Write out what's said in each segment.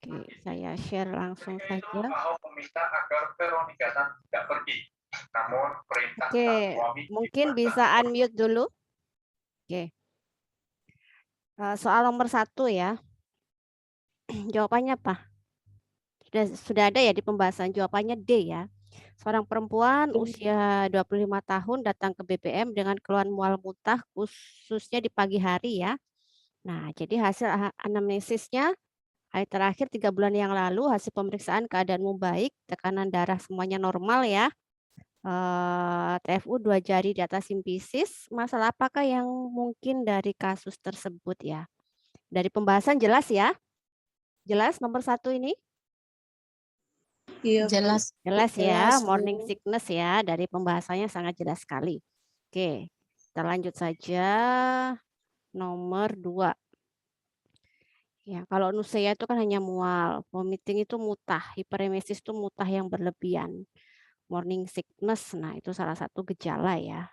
Oke, saya share langsung saja. Meminta agar Veronica tidak pergi. Namun perintah Oke, mungkin bisa unmute dulu. Oke. Soal nomor 1 ya. Jawabannya apa? Sudah ada ya di pembahasan, jawabannya D ya. Seorang perempuan usia 25 tahun datang ke BPM dengan keluhan mual muntah khususnya di pagi hari ya. Nah, jadi hasil anamnesisnya hari terakhir 3 bulan yang lalu hasil pemeriksaan keadaanmu baik, tekanan darah semuanya normal ya. TFU 2 jari di atas simpisis, masalah apakah yang mungkin dari kasus tersebut ya? Dari pembahasan jelas ya? Jelas nomor 1 ini? Iya, jelas. Jelas ya, Jelas, morning Bu. sickness ya, dari pembahasannya sangat jelas sekali. Oke, kita lanjut saja nomor 2. Ya, kalau nausea itu kan hanya mual, vomiting itu mutah, hiperemesis itu mutah yang berlebihan. Morning sickness, nah itu salah satu gejala ya.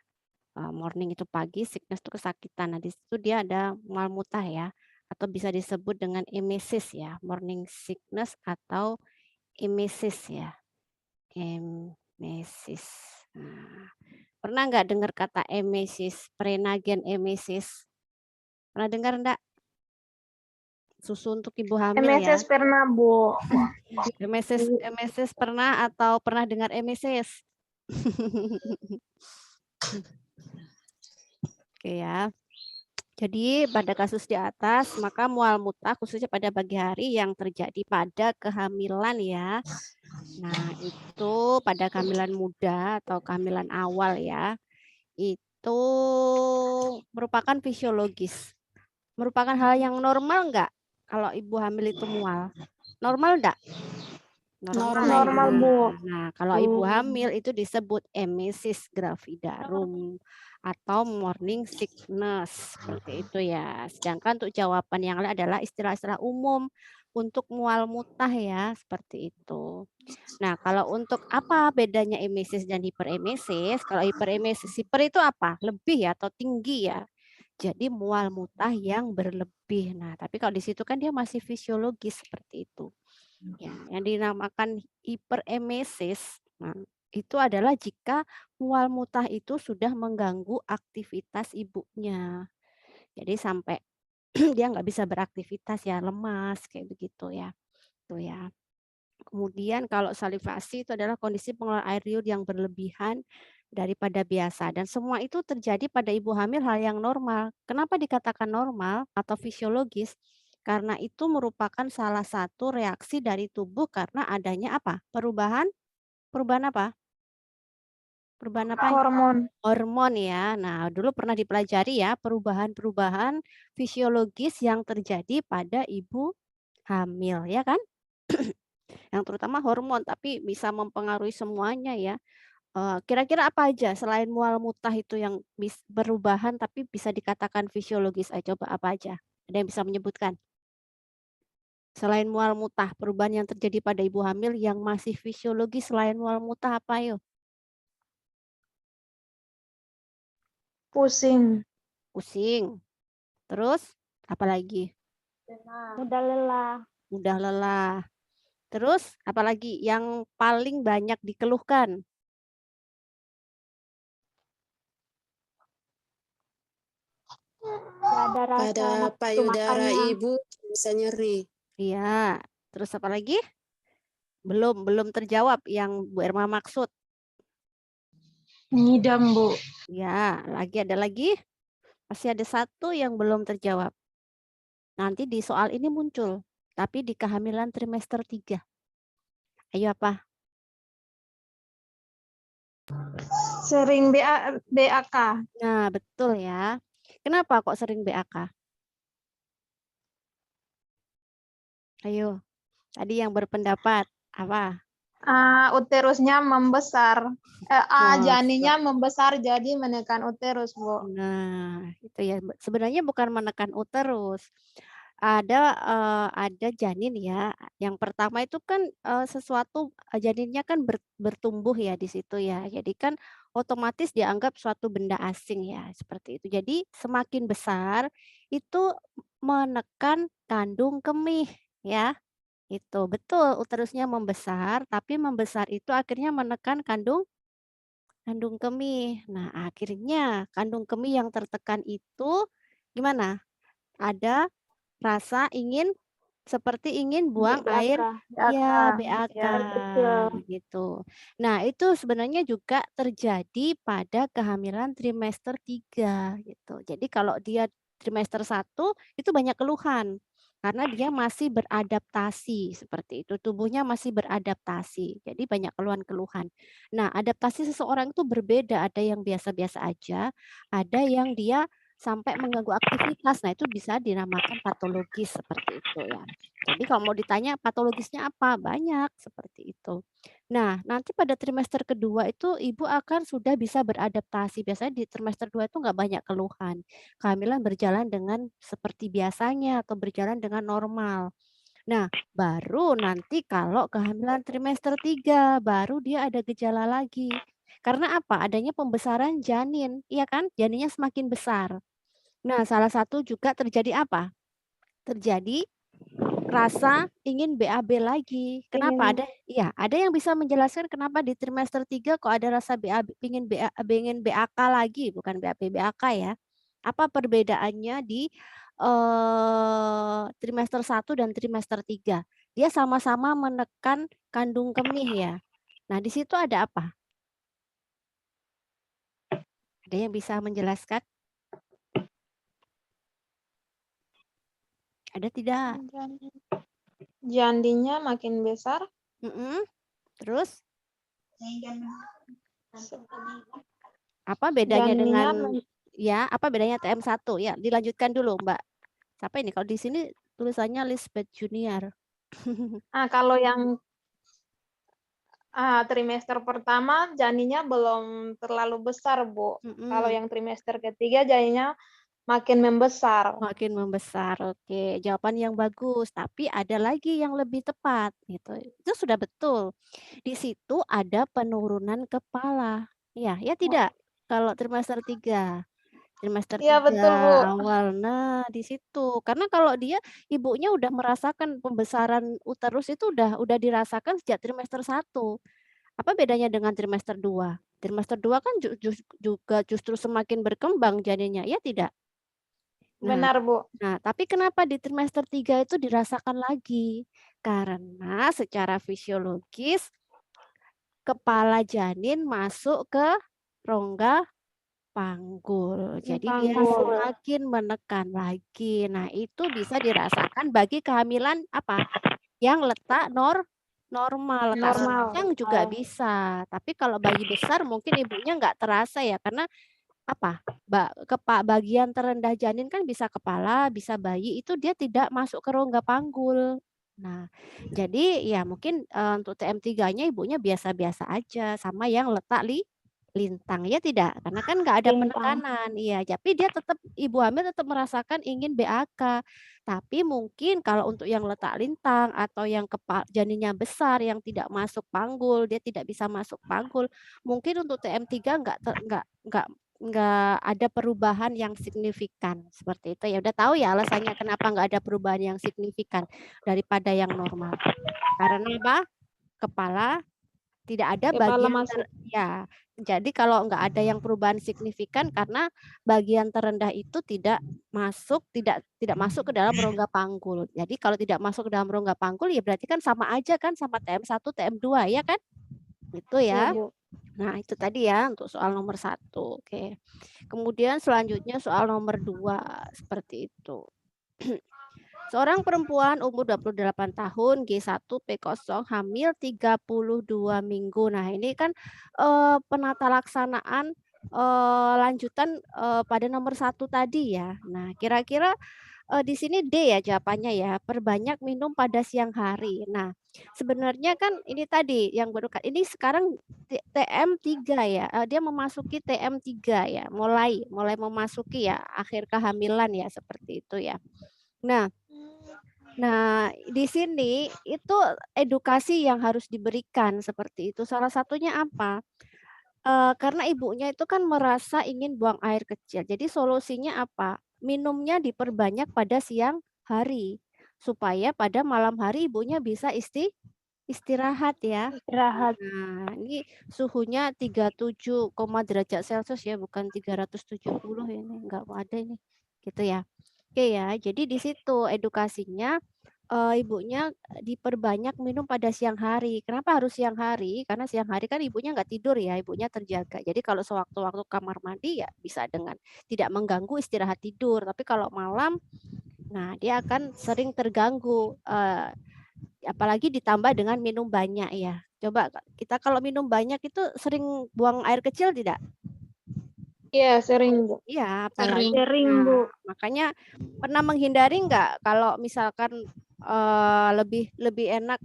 Morning itu pagi, sickness itu kesakitan. Nah, di situ dia ada mual mutah ya, atau bisa disebut dengan emesis ya, morning sickness atau emesis ya. Emesis. Nah, pernah nggak dengar kata emesis, prenagen emesis? Pernah dengar enggak? Susu untuk ibu hamil ya. MSS pernah, Bu. Emesis pernah atau pernah dengar emesis? Oke ya. Jadi pada kasus di atas, maka mual muntah khususnya pada pagi hari yang terjadi pada kehamilan ya. Nah, itu pada kehamilan muda atau kehamilan awal ya. Itu merupakan fisiologis. Merupakan hal yang normal enggak kalau ibu hamil itu mual? Normal enggak? Normal, ya. Bu. Nah, kalau ibu hamil itu disebut emesis gravidarum atau morning sickness seperti itu ya. Sedangkan untuk jawaban yang lain adalah istilah-istilah umum untuk mual muntah ya, seperti itu. Nah, kalau untuk apa bedanya emesis dan hiperemesis? Kalau hiperemesis, hiper itu apa? Lebih ya atau tinggi ya. Jadi mual muntah yang berlebih. Nah, tapi kalau di situ kan dia masih fisiologis seperti itu. Ya, yang dinamakan hiperemesis, nah, itu adalah jika mual muntah itu sudah mengganggu aktivitas ibunya. Jadi sampai dia nggak bisa beraktivitas ya, lemas kayak begitu ya. Tuh ya. Kemudian kalau salivasi itu adalah kondisi pengeluaran air liur yang berlebihan daripada biasa dan semua itu terjadi pada ibu hamil hal yang normal. Kenapa dikatakan normal atau fisiologis? Karena itu merupakan salah satu reaksi dari tubuh karena adanya apa? Perubahan perubahan apa? Perubahan apa? Hormon. Hormon ya. Nah, dulu pernah dipelajari ya perubahan-perubahan fisiologis yang terjadi pada ibu hamil ya kan? Yang terutama hormon, tapi bisa mempengaruhi semuanya ya. Kira-kira apa aja selain mual muntah itu yang perubahan tapi bisa dikatakan fisiologis? Coba apa aja? Ada yang bisa menyebutkan? Selain mual muntah, perubahan yang terjadi pada ibu hamil yang masih fisiologis selain mual muntah apa ayo? Pusing. Pusing. Terus apalagi? Mudah lelah. Mudah lelah. Terus apalagi yang paling banyak dikeluhkan? Ada rasa Pada nafsu payudara makannya. ibu bisa nyeri. Iya. Terus apa lagi? Belum terjawab yang Bu Erma maksud. Ngidam, Bu. Ya, ada lagi? Masih ada satu yang belum terjawab. Nanti di soal ini muncul, tapi di kehamilan trimester 3. Ayo apa? Sering BAK. Nah, betul ya. Kenapa kok sering BAK? Ayo, tadi yang berpendapat apa? Uterusnya membesar. Oh, Janinnya membesar jadi menekan uterus, Bu. nah, itu ya. Sebenarnya bukan menekan uterus. Ada janin ya. Yang pertama itu kan sesuatu janinnya kan bertumbuh ya di situ ya. Jadi kan otomatis dianggap suatu benda asing ya seperti itu. Jadi semakin besar itu menekan kandung kemih ya. Itu betul uterusnya membesar, tapi membesar itu akhirnya menekan kandung kandung kemih. Nah, akhirnya kandung kemih yang tertekan itu gimana? Ada rasa ingin seperti ingin buang BAK. air BAK. ya, BAK Ya, kecil. begitu. Nah, itu sebenarnya juga terjadi pada kehamilan trimester 3 gitu. Jadi kalau dia trimester 1 itu banyak keluhan karena dia masih beradaptasi seperti itu. Tubuhnya masih beradaptasi. Jadi banyak keluhan-keluhan. Nah, adaptasi seseorang itu berbeda, ada yang biasa-biasa aja, ada yang dia sampai mengganggu aktivitas. Nah, itu bisa dinamakan patologis seperti itu ya. Jadi kalau mau ditanya patologisnya apa? Banyak seperti itu. Nah, nanti pada trimester kedua itu ibu akan sudah bisa beradaptasi. Biasanya di trimester 2 itu nggak banyak keluhan. Kehamilan berjalan dengan seperti biasanya atau berjalan dengan normal. Nah, baru nanti kalau kehamilan trimester 3 baru dia ada gejala lagi. Karena apa? Adanya pembesaran janin, iya kan? Janinnya semakin besar. Nah, salah satu juga terjadi apa? Terjadi rasa ingin BAB lagi. Kenapa? Ingin Ada yang bisa menjelaskan kenapa di trimester 3 kok ada rasa BAB, ingin BAK lagi, bukan BAB, BAK ya. Apa perbedaannya di trimester 1 dan trimester 3? Dia sama-sama menekan kandung kemih ya. Nah, di situ ada apa? Ada yang bisa menjelaskan? Ada tidak? janinnya makin besar. Mm-mm. Terus apa bedanya Janinnya dengan apa bedanya TM1? Ya, dilanjutkan dulu, Mbak. Siapa ini? Kalau di sini tulisannya Lisbeth Junior. kalau yang trimester pertama janinnya belum terlalu besar, Bu. Kalau Mm-mm. yang trimester ketiga janinnya makin membesar. Makin membesar. Oke, jawaban yang bagus. Tapi ada lagi yang lebih tepat gitu. Itu sudah betul. Di situ ada penurunan kepala. Ya tidak? Kalau trimester 3. Trimester Iya, 3 betul, Bu. awal. Nah, di situ. Karena kalau dia ibunya udah merasakan pembesaran uterus itu udah dirasakan sejak trimester 1. Apa bedanya dengan trimester 2? Trimester 2 kan juga justru semakin berkembang janinnya, ya tidak? Nah, Benar, Bu. tapi kenapa di trimester 3 itu dirasakan lagi? Karena secara fisiologis kepala janin masuk ke rongga panggul. Jadi dia Panggul. semakin menekan lagi. Nah, itu bisa dirasakan bagi kehamilan apa? Yang letak normal. Kasih Normal. sayang juga bisa. Tapi kalau bayi besar mungkin ibunya nggak terasa ya karena apa? Bagian terendah janin kan bisa kepala, bisa bayi itu dia tidak masuk ke rongga panggul. Nah, jadi ya mungkin untuk TM3-nya ibunya biasa-biasa aja sama yang letak lintang, ya tidak? Karena kan nggak ada Lintang. penekanan, iya. Tapi dia tetap ibu hamil tetap merasakan ingin BAK. Tapi mungkin kalau untuk yang letak lintang atau yang janinnya besar yang tidak masuk panggul, dia tidak bisa masuk panggul, mungkin untuk TM3 nggak ada perubahan yang signifikan seperti itu. Ya udah tahu ya alasannya kenapa nggak ada perubahan yang signifikan daripada yang normal. Karena apa? Kepala tidak ada Kepala bagian masuk. ya, jadi kalau nggak ada yang perubahan signifikan karena bagian terendah itu tidak masuk ke dalam rongga panggul. Jadi kalau tidak masuk ke dalam rongga panggul ya berarti kan sama aja kan sama TM1, TM2 ya kan? Itu Ya, ya. Bu. Nah, itu tadi ya untuk soal nomor 1. Oke. Kemudian selanjutnya soal nomor 2 seperti itu. Seorang perempuan umur 28 tahun, G1, P0, hamil 32 minggu. Nah, ini kan penata laksanaan lanjutan pada nomor 1 tadi ya. Nah, kira-kira di sini D ya jawabannya ya, perbanyak minum pada siang hari. Nah, sebenarnya kan ini tadi yang baru ini sekarang TM3 ya, dia memasuki TM3 ya, mulai memasuki ya akhir kehamilan ya seperti itu ya. Nah, di sini itu edukasi yang harus diberikan seperti itu. Salah satunya apa? Karena ibunya itu kan merasa ingin buang air kecil. Jadi solusinya apa? minumnya diperbanyak pada siang hari supaya pada malam hari ibunya bisa istirahat ya. Istirahat. Nah, ini suhunya 37, derajat Celcius ya, bukan 370 ini, enggak ada ini. Gitu ya. Oke ya, jadi di situ edukasinya ibunya diperbanyak minum pada siang hari. Kenapa harus siang hari? Karena siang hari kan ibunya nggak tidur ya, ibunya terjaga. Jadi kalau sewaktu-waktu kamar mandi ya bisa dengan tidak mengganggu istirahat tidur. Tapi kalau malam, nah dia akan sering terganggu. Apalagi ditambah dengan minum banyak ya. Coba kita kalau minum banyak itu sering buang air kecil tidak? Iya, sering, Bu. Iya, apalagi. Sering, Nah, Bu. makanya pernah menghindari nggak kalau misalkan lebih enak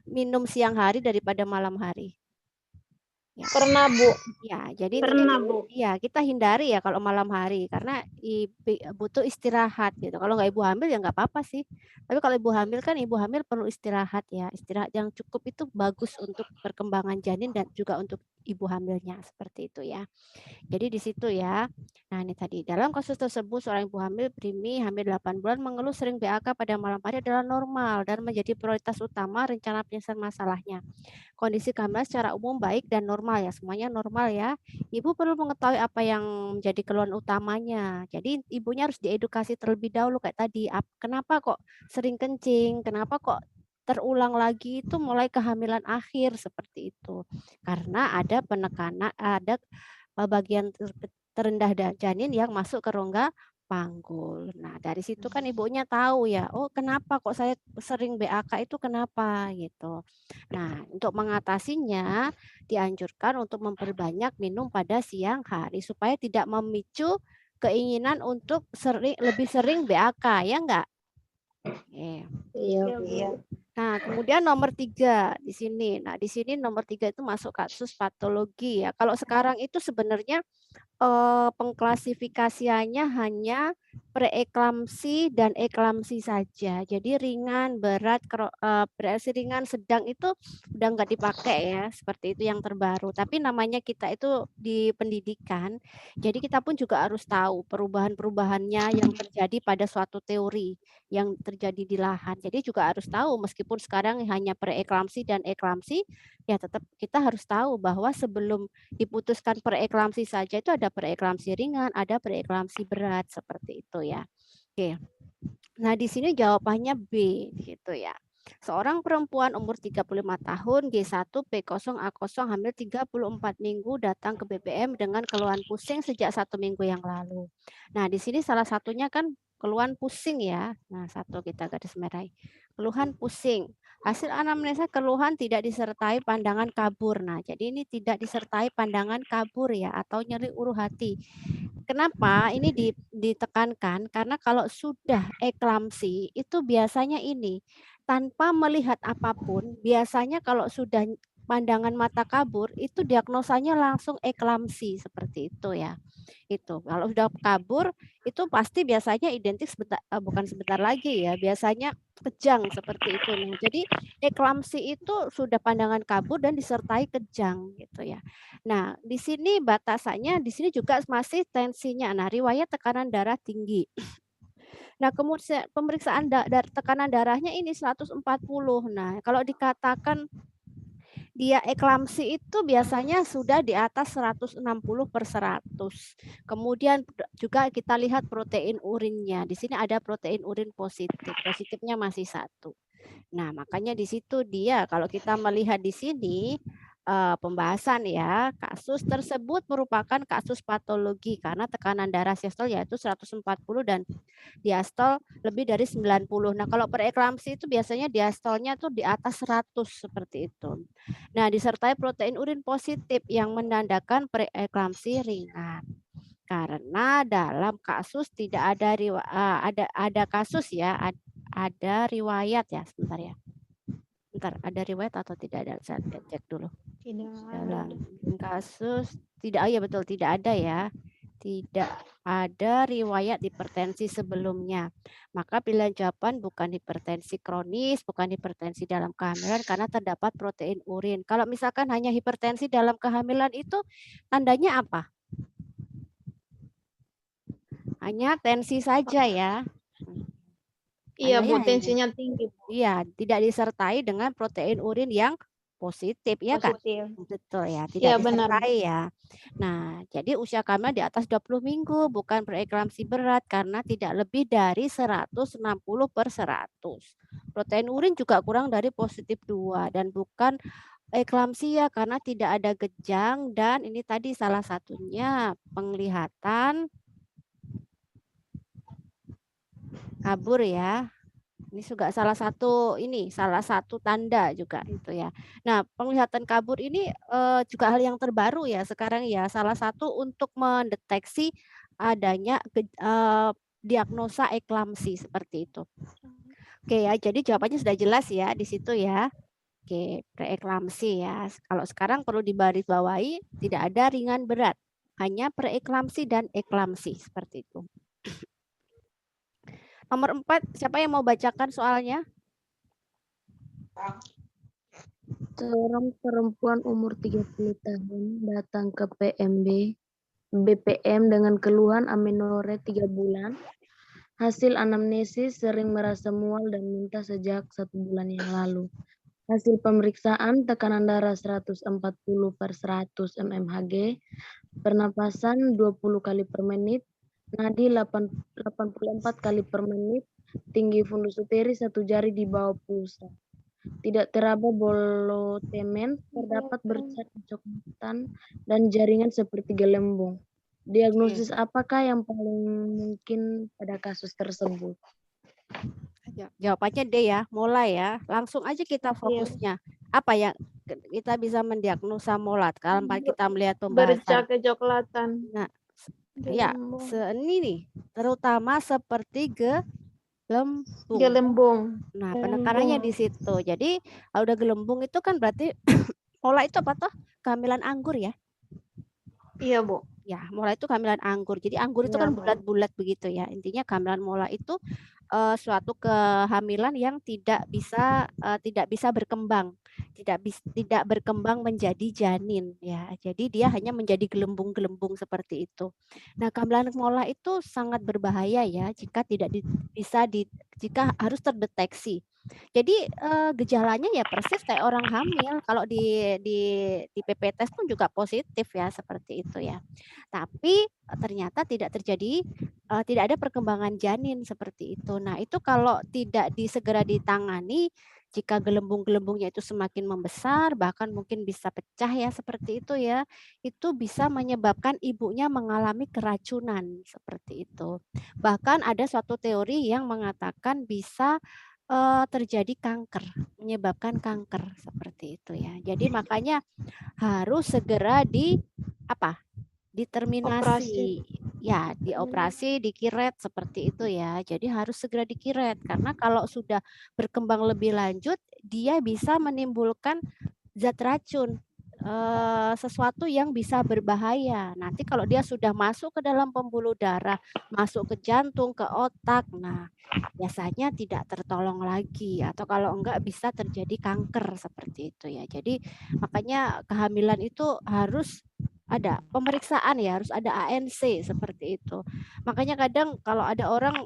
minum siang hari daripada malam hari? Ya. Pernah, Bu. Ya, jadi Pernah, Bu. ya kita hindari ya kalau malam hari karena butuh istirahat gitu. Kalau nggak ibu hamil ya nggak apa-apa sih. Tapi kalau ibu hamil kan ibu hamil perlu istirahat ya. Istirahat yang cukup itu bagus untuk perkembangan janin dan juga untuk ibu hamilnya seperti itu ya. Jadi di situ ya. Nah, ini tadi dalam kasus tersebut seorang ibu hamil primi hamil 8 bulan mengeluh sering BAK pada malam hari adalah normal dan menjadi prioritas utama rencana penyelesaian masalahnya. Kondisi kehamilan secara umum baik dan normal ya, semuanya normal ya. Ibu perlu mengetahui apa yang menjadi keluhan utamanya. Jadi ibunya harus diedukasi terlebih dahulu kayak tadi. Kenapa kok sering kencing? Kenapa kok terulang lagi itu mulai kehamilan akhir seperti itu. Karena ada penekanan, ada bagian terendah janin yang masuk ke rongga panggul. Nah, dari situ kan ibunya tahu ya, oh kenapa kok saya sering BAK itu kenapa gitu. Nah, untuk mengatasinya dianjurkan untuk memperbanyak minum pada siang hari supaya tidak memicu keinginan untuk lebih sering BAK, ya enggak? Iya, Bu. Nah, kemudian nomor 3 di sini. Nah, di sini nomor 3 itu masuk kasus patologi ya. Kalau sekarang itu sebenarnya pengklasifikasiannya hanya preeklamsi dan eklamsi saja. Jadi ringan, berat, berarti ringan, sedang itu udah nggak dipakai ya, seperti itu yang terbaru. Tapi namanya kita itu di pendidikan, jadi kita pun juga harus tahu perubahan-perubahannya yang terjadi pada suatu teori yang terjadi di lahan. Jadi juga harus tahu meskipun sekarang hanya preeklamsi dan eklamsi, ya tetap kita harus tahu bahwa sebelum diputuskan preeklamsi saja itu ada preeklamsi ringan, ada preeklamsi berat seperti itu ya. Oke. Nah, di sini jawabannya B gitu ya. Seorang perempuan umur 35 tahun, G1, P0, A0, hamil 34 minggu datang ke BBM dengan keluhan pusing sejak 1 minggu yang lalu. Nah, di sini salah satunya kan keluhan pusing ya. Nah, satu kita garis merahi. Keluhan pusing. Hasil anamnesa keluhan tidak disertai pandangan kabur. Nah, jadi ini tidak disertai pandangan kabur ya atau nyeri ulu hati. Kenapa ini ditekankan? Karena kalau sudah eklamsi itu biasanya ini tanpa melihat apapun, biasanya kalau sudah pandangan mata kabur itu diagnosanya langsung eklamsi seperti itu ya. Itu kalau sudah kabur itu pasti biasanya identik bukan sebentar lagi ya, biasanya kejang seperti itu. Nah, jadi eklamsi itu sudah pandangan kabur dan disertai kejang gitu ya. Nah, di sini batasannya di sini juga masih tensinya. Nah, riwayat tekanan darah tinggi. Nah, kemudian pemeriksaan tekanan darahnya ini 140. Nah, kalau dikatakan dia eklamsi itu biasanya sudah di atas 160/100. Kemudian juga kita lihat protein urinnya. Di sini ada protein urin positif. Positifnya masih 1. Nah, makanya di situ dia kalau kita melihat di sini pembahasan ya, kasus tersebut merupakan kasus patologi karena tekanan darah sistol yaitu 140 dan diastol lebih dari 90. Nah, kalau preeklamsi itu biasanya diastolnya tuh di atas 100 seperti itu. Nah, disertai protein urin positif yang menandakan preeklamsi ringan. Karena dalam kasus tidak ada ada kasus ya, ada riwayat ya, sebentar ya. Bentar, ada riwayat atau tidak ada? Saya cek dulu. Dalam kasus tidak, ya betul tidak ada ya. Tidak ada riwayat hipertensi sebelumnya. Maka pilihan jawaban bukan hipertensi kronis, bukan hipertensi dalam kehamilan karena terdapat protein urin. Kalau misalkan hanya hipertensi dalam kehamilan itu tandanya apa? Hanya tensi saja ya. Iya, Bu, Hanya tensinya tinggi, Bu. iya, tidak disertai dengan protein urin yang positif ya kan? Positif. Betul ya, Iya, tidak benar, Bu. disertai ya. Nah, jadi usia kamilah di atas 20 minggu bukan preeklamsi berat karena tidak lebih dari 160/100. Protein urin juga kurang dari positif 2 dan bukan eklamsia karena tidak ada kejang dan ini tadi salah satunya penglihatan kabur ya. Ini juga salah satu tanda juga itu ya. Nah, penglihatan kabur ini juga hal yang terbaru ya sekarang ya. Salah satu untuk mendeteksi adanya diagnosa eklamsi seperti itu. Oke ya, jadi jawabannya sudah jelas ya di situ ya. Oke, preeklamsi ya. Kalau sekarang perlu dibarisbawahi tidak ada ringan berat, hanya preeklamsi dan eklamsi seperti itu. Nomor 4, siapa yang mau bacakan soalnya? Seorang perempuan umur 30 tahun datang ke BPM dengan keluhan amenorrhea 3 bulan. Hasil anamnesis sering merasa mual dan muntah sejak 1 bulan yang lalu. Hasil pemeriksaan tekanan darah 140/100 mmHg, pernapasan 20 kali per menit, nadi 84 kali per menit, tinggi fundus uteri 1 jari di bawah pusat. Tidak teraba bolotemen, terdapat bercak kecoklatan dan jaringan seperti gelembung. Diagnosis apakah yang paling mungkin pada kasus tersebut? Jawabannya D ya, mulai ya. Langsung aja kita fokusnya. Apa yang kita bisa mendiagnosa molat kalau kita melihat pembahasan. Bercak kecoklatan. Nah, ya, ini nih, terutama seperti gelembung. Nah, penekanannya di situ. Jadi, kalau udah gelembung itu kan berarti mola itu apa toh? Kehamilan anggur ya? Iya, Bu. Ya, mola itu kehamilan anggur. Jadi anggur itu kan bulat-bulat begitu ya. Intinya kehamilan mola itu suatu kehamilan yang tidak bisa berkembang, tidak berkembang menjadi janin ya. Jadi dia hanya menjadi gelembung-gelembung seperti itu. Nah, kehamilan mola itu sangat berbahaya ya jika jika harus terdeteksi. Jadi gejalanya ya persis kayak orang hamil. Kalau di PP test pun juga positif ya seperti itu ya. Tapi ternyata tidak ada perkembangan janin seperti itu. Nah, itu kalau tidak segera ditangani, jika gelembung-gelembungnya itu semakin membesar, bahkan mungkin bisa pecah ya seperti itu ya, itu bisa menyebabkan ibunya mengalami keracunan seperti itu. Bahkan ada suatu teori yang mengatakan bisa terjadi kanker, menyebabkan kanker seperti itu ya. Jadi makanya harus segera diterminasi. Ya, dioperasi, dikiret seperti itu ya. Jadi harus segera dikiret karena kalau sudah berkembang lebih lanjut, dia bisa menimbulkan zat racun, sesuatu yang bisa berbahaya. Nanti kalau dia sudah masuk ke dalam pembuluh darah, masuk ke jantung, ke otak, nah biasanya tidak tertolong lagi atau kalau enggak bisa terjadi kanker seperti itu ya. Jadi makanya kehamilan itu harus ada pemeriksaan ya, harus ada ANC seperti itu. Makanya kadang kalau ada orang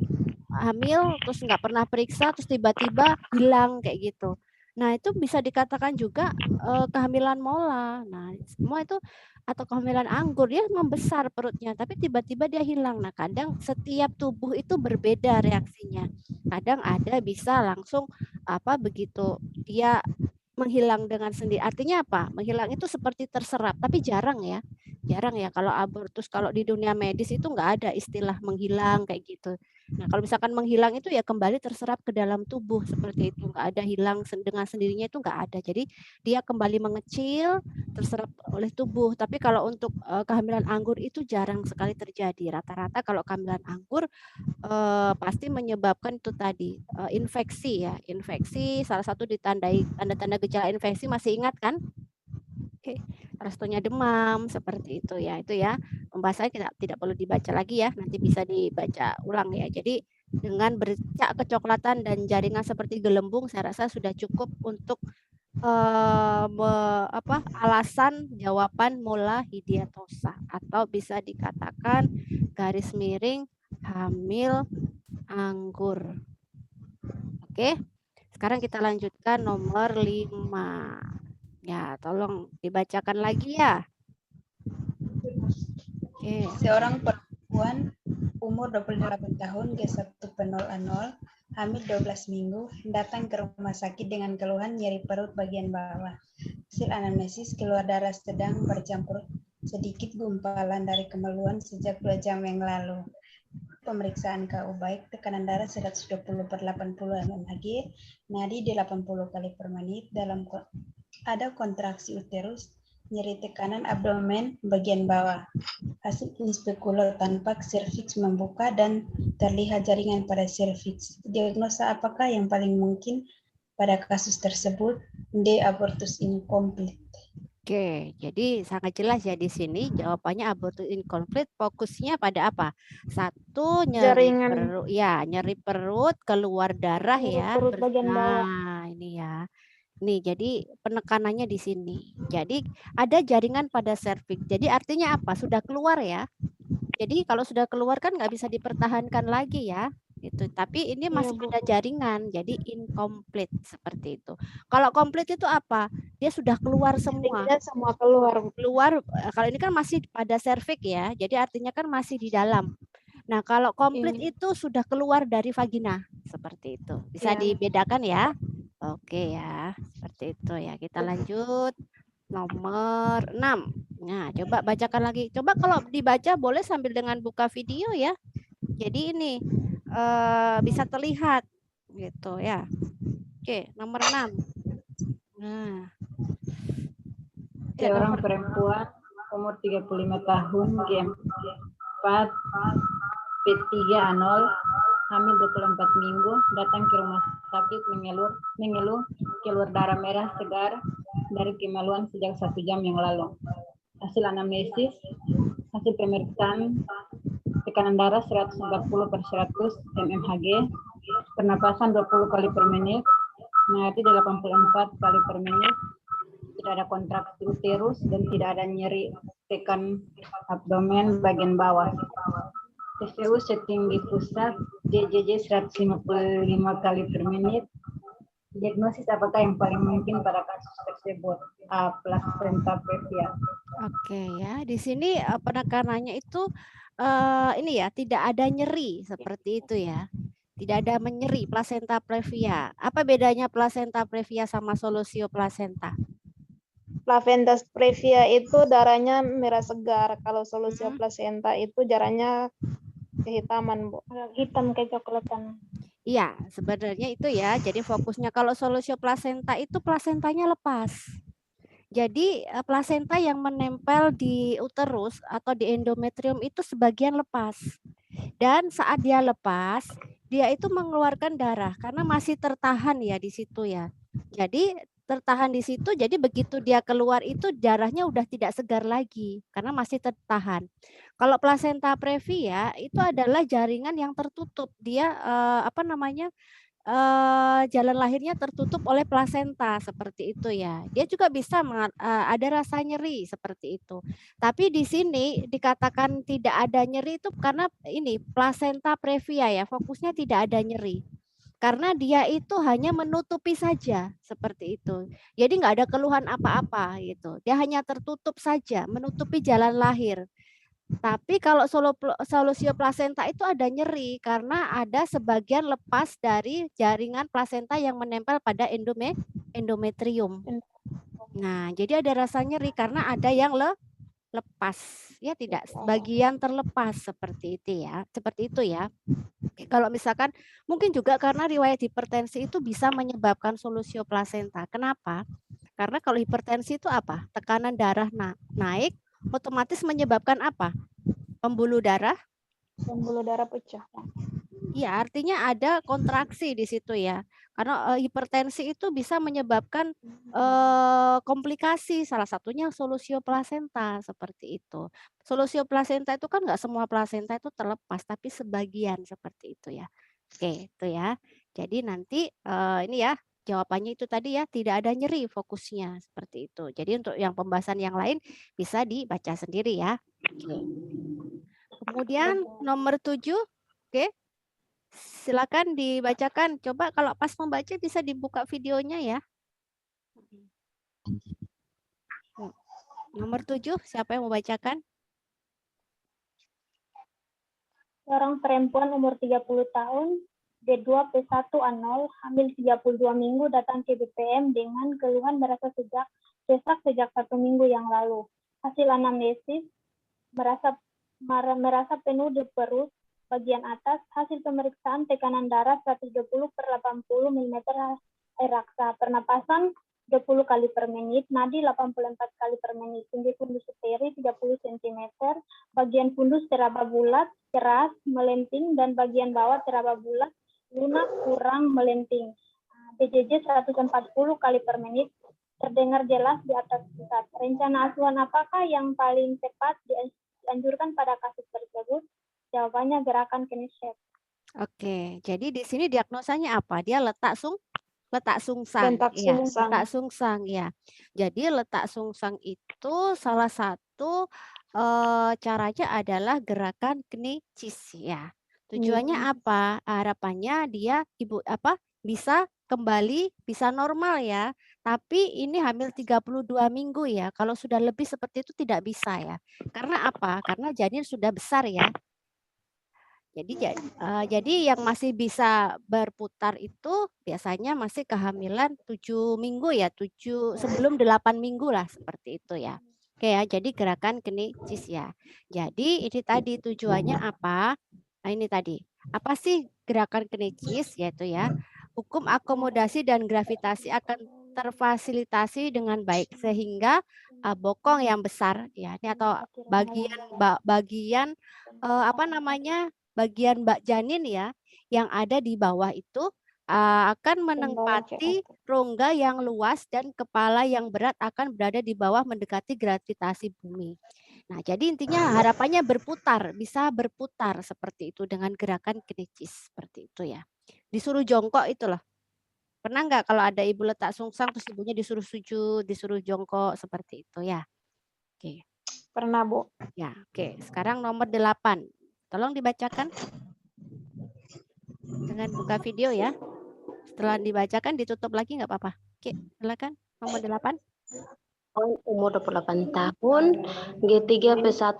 hamil terus nggak pernah periksa terus tiba-tiba hilang kayak gitu. Nah, itu bisa dikatakan juga kehamilan mola. Nah, semua itu atau kehamilan anggur dia membesar perutnya tapi tiba-tiba dia hilang. Nah, kadang setiap tubuh itu berbeda reaksinya. Kadang ada bisa langsung begitu dia menghilang dengan sendiri. Artinya apa? Menghilang itu seperti terserap, tapi jarang ya. Jarang ya kalau abortus, kalau di dunia medis itu nggak ada istilah menghilang kayak gitu. Nah, kalau misalkan menghilang itu ya kembali terserap ke dalam tubuh seperti itu. Nggak ada hilang dengan sendirinya itu nggak ada. Jadi dia kembali mengecil, terserap oleh tubuh. Tapi kalau untuk kehamilan anggur itu jarang sekali terjadi. Rata-rata kalau kehamilan anggur pasti menyebabkan itu tadi infeksi ya. Infeksi salah satu ditandai tanda-tanda gejala infeksi masih ingat kan? Oke, restunya demam seperti itu ya. Itu ya pembahasannya tidak perlu dibaca lagi ya. Nanti bisa dibaca ulang ya. Jadi dengan bercak kecoklatan dan jaringan seperti gelembung saya rasa sudah cukup untuk alasan jawaban mola hidiatosa atau bisa dikatakan garis miring hamil anggur. Oke. Sekarang kita lanjutkan nomor 5. Ya, tolong dibacakan lagi ya. Oke. Seorang perempuan umur 28 tahun, G1P0A0, hamil 12 minggu, datang ke rumah sakit dengan keluhan nyeri perut bagian bawah. Hasil anamnesis keluar darah sedang bercampur sedikit gumpalan dari kemaluan sejak 2 jam yang lalu. Pemeriksaan KU baik, tekanan darah 120/80 mmHg, nadi di 80 kali per menit, ada kontraksi uterus, nyeri tekanan abdomen bagian bawah. Hasil inspekular tampak serviks membuka dan terlihat jaringan pada serviks. Diagnosa apakah yang paling mungkin pada kasus tersebut? D. Abortus incomplete. Oke, jadi sangat jelas ya di sini jawabannya abortus incomplete. Fokusnya pada apa? Satu, nyeri Jaringan. perut, ya nyeri perut, keluar darah Nyeri ya. perut bagian bawah. Nah, ini ya. Nih, jadi penekanannya di sini. Jadi ada jaringan pada serviks. Jadi artinya apa? Sudah keluar ya. Jadi kalau sudah keluar kan nggak bisa dipertahankan lagi ya. Itu. Tapi ini masih Bu. ada jaringan, jadi incomplete seperti itu. Kalau komplit itu apa? Dia sudah keluar semua. Jaringannya semua keluar. Keluar, kalau ini kan masih pada serviks ya. Jadi artinya kan masih di dalam. Nah, kalau komplit itu sudah keluar dari vagina seperti itu. Bisa dibedakan ya. Oke ya, seperti itu ya. Kita lanjut nomor 6. Nah, coba bacakan lagi. Coba kalau dibaca boleh sambil dengan buka video ya. Jadi ini bisa terlihat gitu ya. Oke, nomor 6. Nah. Seorang perempuan umur 35 tahun, G4 P3A0, hamil 24 minggu, datang ke rumah sakit mengeluh keluar darah merah segar dari kemaluan sejak 1 jam yang lalu. Hasil anamnesis, hasil pemeriksaan tekanan darah 140/100 mmHg, pernapasan 20 kali per menit, nadi 84 kali per menit, tidak ada kontraksi uterus dan tidak ada nyeri tekan abdomen bagian bawah. TVU setinggi pusat, DJJ 155 kali per menit. Diagnosis apakah yang paling mungkin pada kasus tersebut? A. Placenta previa. Oke ya, di sini penekanannya itu ini ya, tidak ada nyeri seperti itu ya. Tidak ada menyeri, placenta previa. Apa bedanya placenta previa sama solusio placenta? Placenta previa itu darahnya merah segar. Kalau solusio placenta itu darahnya kehitaman, Bu. Hitam kecoklatan. Iya, sebenarnya itu ya. Jadi fokusnya kalau solusio placenta itu plasentanya lepas. Jadi plasenta yang menempel di uterus atau di endometrium itu sebagian lepas. Dan saat dia lepas, dia itu mengeluarkan darah karena masih tertahan ya di situ ya. Jadi tertahan di situ, jadi begitu dia keluar itu darahnya udah tidak segar lagi karena masih tertahan. Kalau placenta previa itu adalah jaringan yang tertutup. Dia jalan lahirnya tertutup oleh plasenta seperti itu ya. Dia juga bisa ada rasa nyeri seperti itu. Tapi di sini dikatakan tidak ada nyeri itu karena ini placenta previa ya, fokusnya tidak ada nyeri. Karena dia itu hanya menutupi saja seperti itu. Jadi nggak ada keluhan apa-apa gitu. Dia hanya tertutup saja, menutupi jalan lahir. Tapi kalau solusio placenta itu ada nyeri karena ada sebagian lepas dari jaringan plasenta yang menempel pada endometrium. Nah, jadi ada rasa nyeri karena ada yang lepas, ya tidak, bagian terlepas seperti itu ya. Seperti itu ya. Kalau misalkan mungkin juga karena riwayat hipertensi itu bisa menyebabkan solusio placenta. Kenapa? Karena kalau hipertensi itu apa? Tekanan darah naik otomatis menyebabkan apa? Pembuluh darah? Pembuluh darah pecah. Iya, artinya ada kontraksi di situ ya. Karena hipertensi itu bisa menyebabkan komplikasi, salah satunya solusio placenta seperti itu. Solusio placenta itu kan nggak semua plasenta itu terlepas, tapi sebagian seperti itu ya. Oke, itu ya. Jadi nanti ini ya jawabannya itu tadi ya, tidak ada nyeri fokusnya seperti itu. Jadi untuk yang pembahasan yang lain bisa dibaca sendiri ya. Oke. Kemudian nomor 7. Oke, silakan dibacakan. Coba kalau pas membaca bisa dibuka videonya ya. Nomor 7, siapa yang mau bacakan? Seorang perempuan umur 30 tahun, D2P1A0, hamil 32 minggu, datang ke BPM dengan keluhan merasa sesak sejak 1 minggu yang lalu. Hasil anamnesis, merasa penuh di perut bagian atas. Hasil pemeriksaan tekanan darah 120/80 mm air raksa. Pernapasan 20 kali per menit, nadi 84 kali per menit, tinggi fundus uteri 30 cm, bagian fundus teraba bulat, keras, melenting, dan bagian bawah teraba bulat, lunak, kurang, melenting. BJJ 140 kali per menit, terdengar jelas di atas pusat. Rencana asuhan apakah yang paling tepat dianjurkan pada kasus tersebut? Jawabannya gerakan Knesset. Oke, jadi di sini diagnosanya apa? Dia letak sungsang. Letak Iya, sungsang. letak sungsang ya. Jadi letak sungsang itu salah satu caranya adalah gerakan knicis ya. Tujuannya apa? Harapannya dia bisa kembali, bisa normal ya. Tapi ini hamil 32 minggu ya. Kalau sudah lebih seperti itu tidak bisa ya. Karena apa? Karena janin sudah besar ya. Jadi yang masih bisa berputar itu biasanya masih kehamilan 7 minggu ya, sebelum 8 minggu lah seperti itu ya. Oke ya, jadi gerakan knicis ya. Jadi ini tadi tujuannya apa? Nah ini tadi. Apa sih gerakan knicis yaitu ya? Hukum akomodasi dan gravitasi akan terfasilitasi dengan baik sehingga bokong yang besar ya ini atau bagian bagian janin ya yang ada di bawah itu akan menempati rongga yang luas dan kepala yang berat akan berada di bawah mendekati gravitasi bumi. Nah, jadi intinya harapannya bisa berputar seperti itu dengan gerakan knicis seperti itu ya. Disuruh jongkok itu loh. Pernah nggak kalau ada ibu letak sungsang terus ibunya disuruh sujud, disuruh jongkok seperti itu ya? Oke. Pernah, Bu. Ya, oke. Sekarang nomor 8. Tolong dibacakan dengan buka video ya. Setelah dibacakan ditutup lagi nggak apa-apa. Oke, silakan. Nomor 8. Umur 28 tahun, G3P1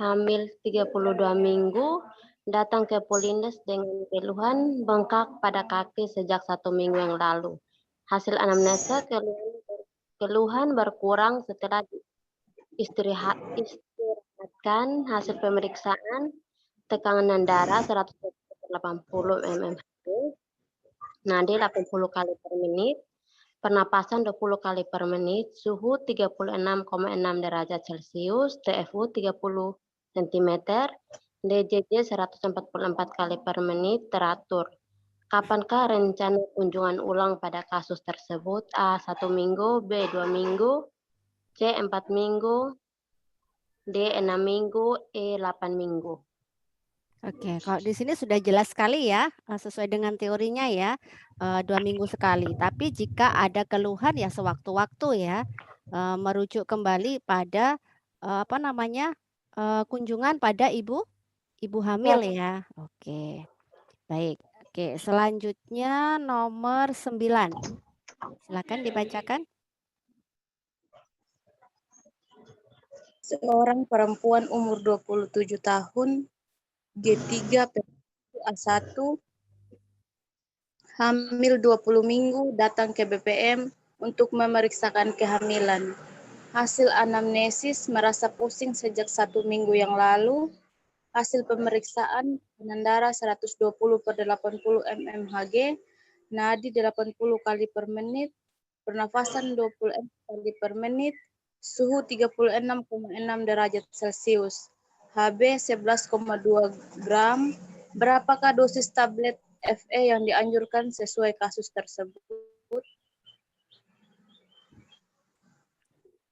hamil 32 minggu, datang ke Polindes dengan keluhan bengkak pada kaki sejak 1 minggu yang lalu. Hasil anamnesa keluhan berkurang setelah istirahatkan. Hasil pemeriksaan tekanan darah 180 mmHg, nadi 80 kali per menit, pernapasan 20 kali per menit, suhu 36,6 derajat Celcius, TFU 30 cm, DJJ 144 kali per menit, teratur. Kapankah rencana kunjungan ulang pada kasus tersebut? A. 1 minggu, B. 2 minggu, C. 4 minggu, D. 6 minggu, E. 8 minggu. Oke, kalau di sini sudah jelas sekali ya, sesuai dengan teorinya ya, 2 minggu sekali. Tapi jika ada keluhan ya sewaktu-waktu ya, merujuk kembali pada kunjungan pada ibu hamil ya. Oke, baik. Oke, selanjutnya nomor 9. Silakan dibacakan. Seorang perempuan umur 27 tahun, G3P1A1, hamil 20 minggu, datang ke BPM untuk memeriksakan kehamilan. Hasil anamnesis merasa pusing sejak 1 minggu yang lalu. Hasil pemeriksaan tekanan darah 120/80 mmHg, nadi 80 kali per menit, pernafasan 20 kali per menit, suhu 36,6 derajat Celcius, HB 11,2 gram. Berapakah dosis tablet FE yang dianjurkan sesuai kasus tersebut?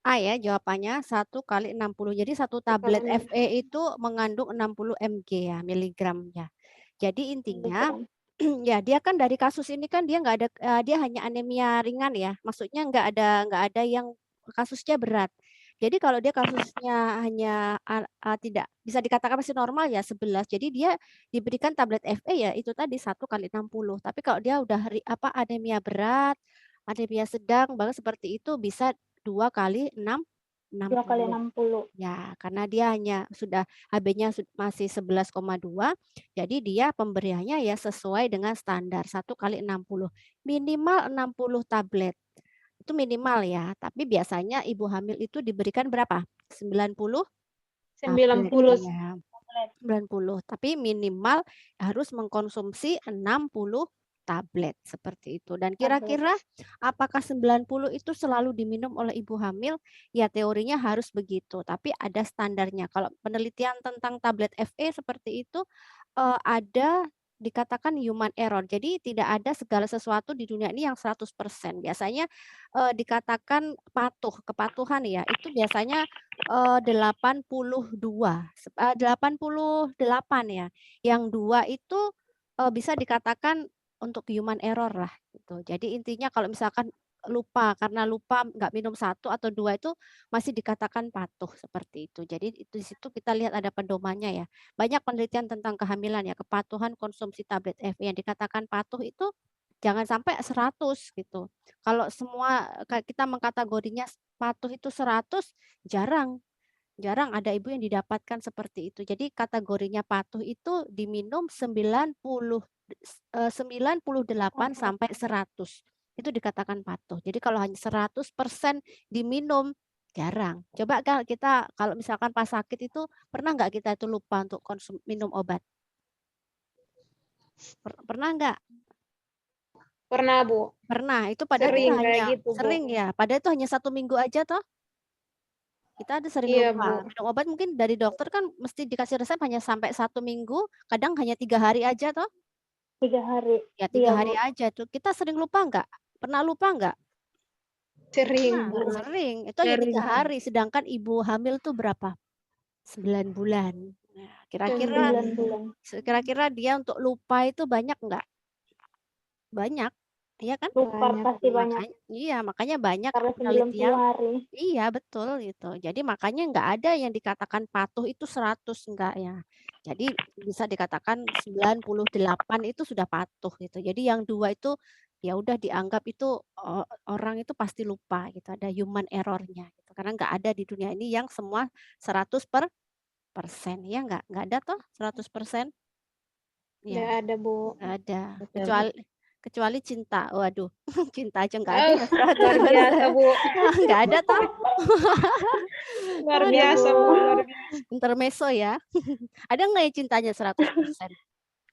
A ya jawabannya 1 kali 60. Jadi 1 tablet FE itu mengandung 60 mg ya, miligram ya. Jadi intinya ya dia kan dari kasus ini kan dia nggak ada dia hanya anemia ringan ya. Maksudnya nggak ada yang kasusnya berat. Jadi kalau dia kasusnya hanya tidak bisa dikatakan masih normal ya 11. Jadi dia diberikan tablet FE ya itu tadi 1 kali 60. Tapi kalau dia udah anemia berat, anemia sedang banget seperti itu bisa 2 kali 2 kali 60. 60. Ya, karena dia hanya sudah HB-nya masih 11,2, jadi dia pemberiannya ya sesuai dengan standar 1 kali 60. Minimal 60 tablet. Itu minimal ya, tapi biasanya ibu hamil itu diberikan berapa? 90 tablet 90. ya. 90, tapi minimal harus mengkonsumsi 60 tablet seperti itu. Dan kira-kira apakah 90 itu selalu diminum oleh ibu hamil? Ya teorinya harus begitu, tapi ada standarnya. Kalau penelitian tentang tablet FE seperti itu ada dikatakan human error. Jadi tidak ada segala sesuatu di dunia ini yang 100%. Biasanya dikatakan kepatuhan ya. Itu biasanya 88 ya. Yang 2 itu bisa dikatakan untuk human error lah gitu. Jadi intinya kalau misalkan karena lupa nggak minum 1 atau 2 itu masih dikatakan patuh seperti itu. Jadi itu di situ kita lihat ada pedomannya ya. Banyak penelitian tentang kehamilan ya, kepatuhan konsumsi tablet FE yang dikatakan patuh itu jangan sampai 100 gitu. Kalau semua kita mengkategorinya patuh itu 100, jarang ada ibu yang didapatkan seperti itu. Jadi kategorinya patuh itu diminum 98 sampai 100. Itu dikatakan patuh. Jadi kalau hanya 100% diminum, jarang. Coba kita kalau misalkan pas sakit itu pernah nggak kita itu lupa untuk minum obat? Pernah nggak? Pernah, Bu. Pernah. Itu padahal Sering kita kayak hanya gitu, Bu. sering ya. Padahal itu hanya 1 minggu aja toh. Kita ada sering Iya, lupa. Bu. Minum obat mungkin dari dokter kan mesti dikasih resep hanya sampai 1 minggu, kadang hanya 3 hari aja toh. 3 hari. Ya 3 Iya, hari Bu. aja tuh. Kita sering lupa nggak? Pernah lupa nggak? Sering, Nah, Bu. sering. Itu hanya 3 Sering. hari. Sedangkan ibu hamil tuh berapa? 9 bulan. Nah, kira-kira 9 bulan. dia untuk lupa itu banyak nggak? Banyak. Iya kan? Lupa pasti banyak. Makanya banyak Karena 90 penelitian. hari. Iya, betul gitu. Jadi makanya nggak ada yang dikatakan patuh itu 100 enggak ya. Jadi bisa dikatakan 98 itu sudah patuh gitu. Jadi yang 2 itu ya udah dianggap itu orang itu pasti lupa gitu. Ada human error-nya gitu. Karena nggak ada di dunia ini yang semua 100%. Ya nggak ada toh 100%. Nggak Ya, ada, Bu. nggak ada. Betul. Kecuali cinta. Waduh, cinta aja nggak ada Oh, ya luar biasa, 100%. Bu. Nggak ada toh. Luar biasa, Bu. Luar biasa. Intermezzo ya. Ada nggak ya cintanya 100%? Nggak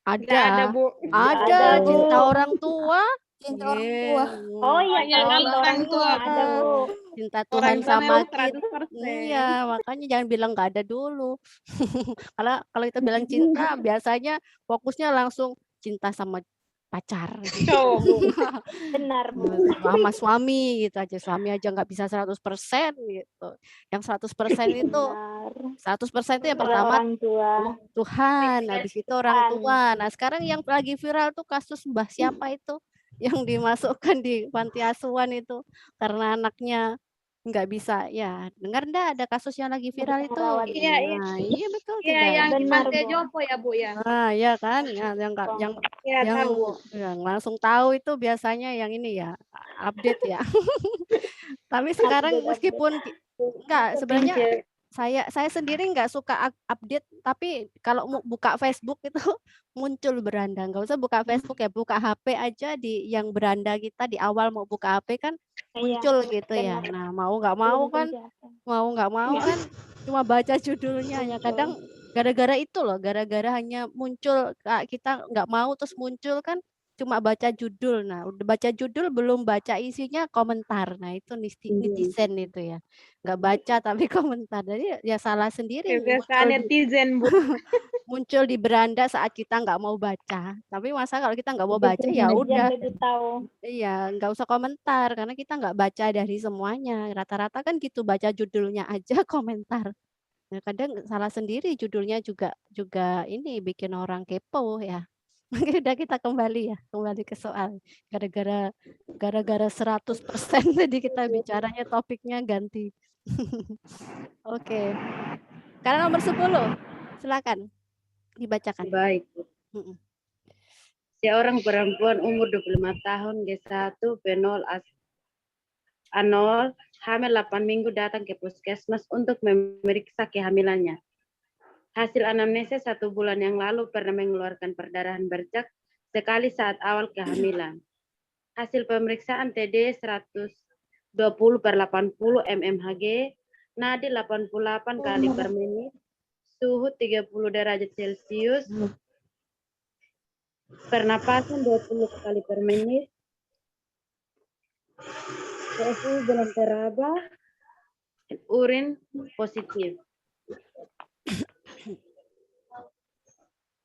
ada, Ada. Bu. Ada Ada, Bu. cinta orang tua. Cinta orang tua. Oh iya, Hanya kalau orang orang tua tua. ada, Bu. Cinta Orang Tuhan tua sama memang kita. 100%. Iya, makanya jangan bilang nggak ada dulu. Kalau kita bilang cinta, biasanya fokusnya langsung cinta sama pacar. Cowok, Bu. Benar, Bu. Sama suami gitu aja. Suami aja nggak bisa 100% gitu. Yang 100% itu Benar. 100% itu yang Ada pertama orang tua. Tuhan, habis itu orang Tuhan. tua. Nah, sekarang yang lagi viral tuh kasus Mbah siapa itu yang dimasukkan di panti asuhan itu karena anaknya nggak bisa. Ya, dengar enggak ada kasus yang lagi Nggak viral bisa itu? ngerawat. Iya, iya. Nah, iya betul Iya, tidak? yang di Benar, Pantai Bu. Jompo ya, Bu, ya. Nah, iya kan? Ya, yang Iya, tahu, Bu. yang langsung tahu itu biasanya yang ini ya, update ya. Tapi sekarang meskipun enggak sebenarnya saya sendiri nggak suka update, tapi kalau mau buka Facebook itu muncul beranda. Nggak usah buka Facebook ya, buka HP aja di yang beranda kita di awal mau buka HP kan muncul gitu ya. benar. Nah mau nggak mau kan, cuma baca judulnya ya. Kadang gara-gara itu loh, gara-gara hanya muncul kita nggak mau terus muncul kan cuma baca judul. Nah udah baca judul belum baca isinya komentar. Nah itu netizen itu ya. Nggak baca tapi komentar. Jadi ya salah sendiri Kebiasaan netizen, Bu. muncul di beranda saat kita nggak mau baca. Tapi masa kalau kita nggak mau baca ya udah. Biar lebih tahu. Iya, nggak usah komentar karena kita nggak baca dari semuanya. Rata-rata kan gitu baca judulnya aja komentar. Nah, kadang salah sendiri judulnya juga ini bikin orang kepo ya. Udah kita kembali ke soal gara-gara 100% tadi kita bicaranya topiknya ganti. Oke. Sekarang nomor 10. Silakan dibacakan. Baik. Mm-mm. Seorang perempuan umur 25 tahun, G1, B0, A0, hamil 8 minggu datang ke puskesmas untuk memeriksa kehamilannya. Hasil anamnesis 1 bulan yang lalu pernah mengeluarkan perdarahan bercak sekali saat awal kehamilan. Hasil pemeriksaan TD 120/80 mmHg, nadi 88 kali per menit, suhu 30 derajat Celcius, pernapasan 20 kali per menit, PSU belum teraba, urin positif.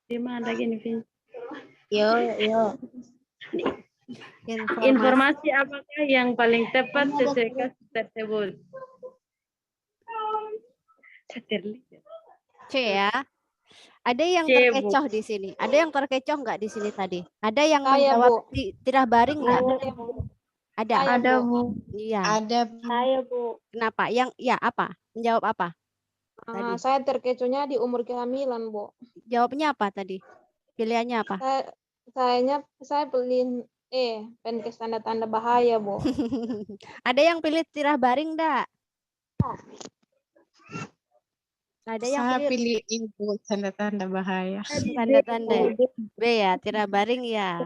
Di mana lagi nih, Vin? Yo. Informasi apakah yang paling tepat sesuai kasus tersebut? C ya. Ada yang C, Bu. terkecoh di sini. Ada yang terkecoh nggak di sini tadi? Ada yang Saya, menjawab Bu. tirah baring nggak? Ada. Saya, Ada, Bu. Bu. Iya. Ada Saya, Bu. Kenapa? Yang ya apa? Menjawab apa? Tadi. Saya terkecohnya di umur kehamilan, Bu. Jawabnya apa tadi? Pilihannya apa? Saya pilih penkes tanda-tanda bahaya, Bu. Ada yang pilih tirah baring enggak? Ada yang saya pilih pilih ibu tanda-tanda bahaya. tanda-tanda B ya, tirah baring ya.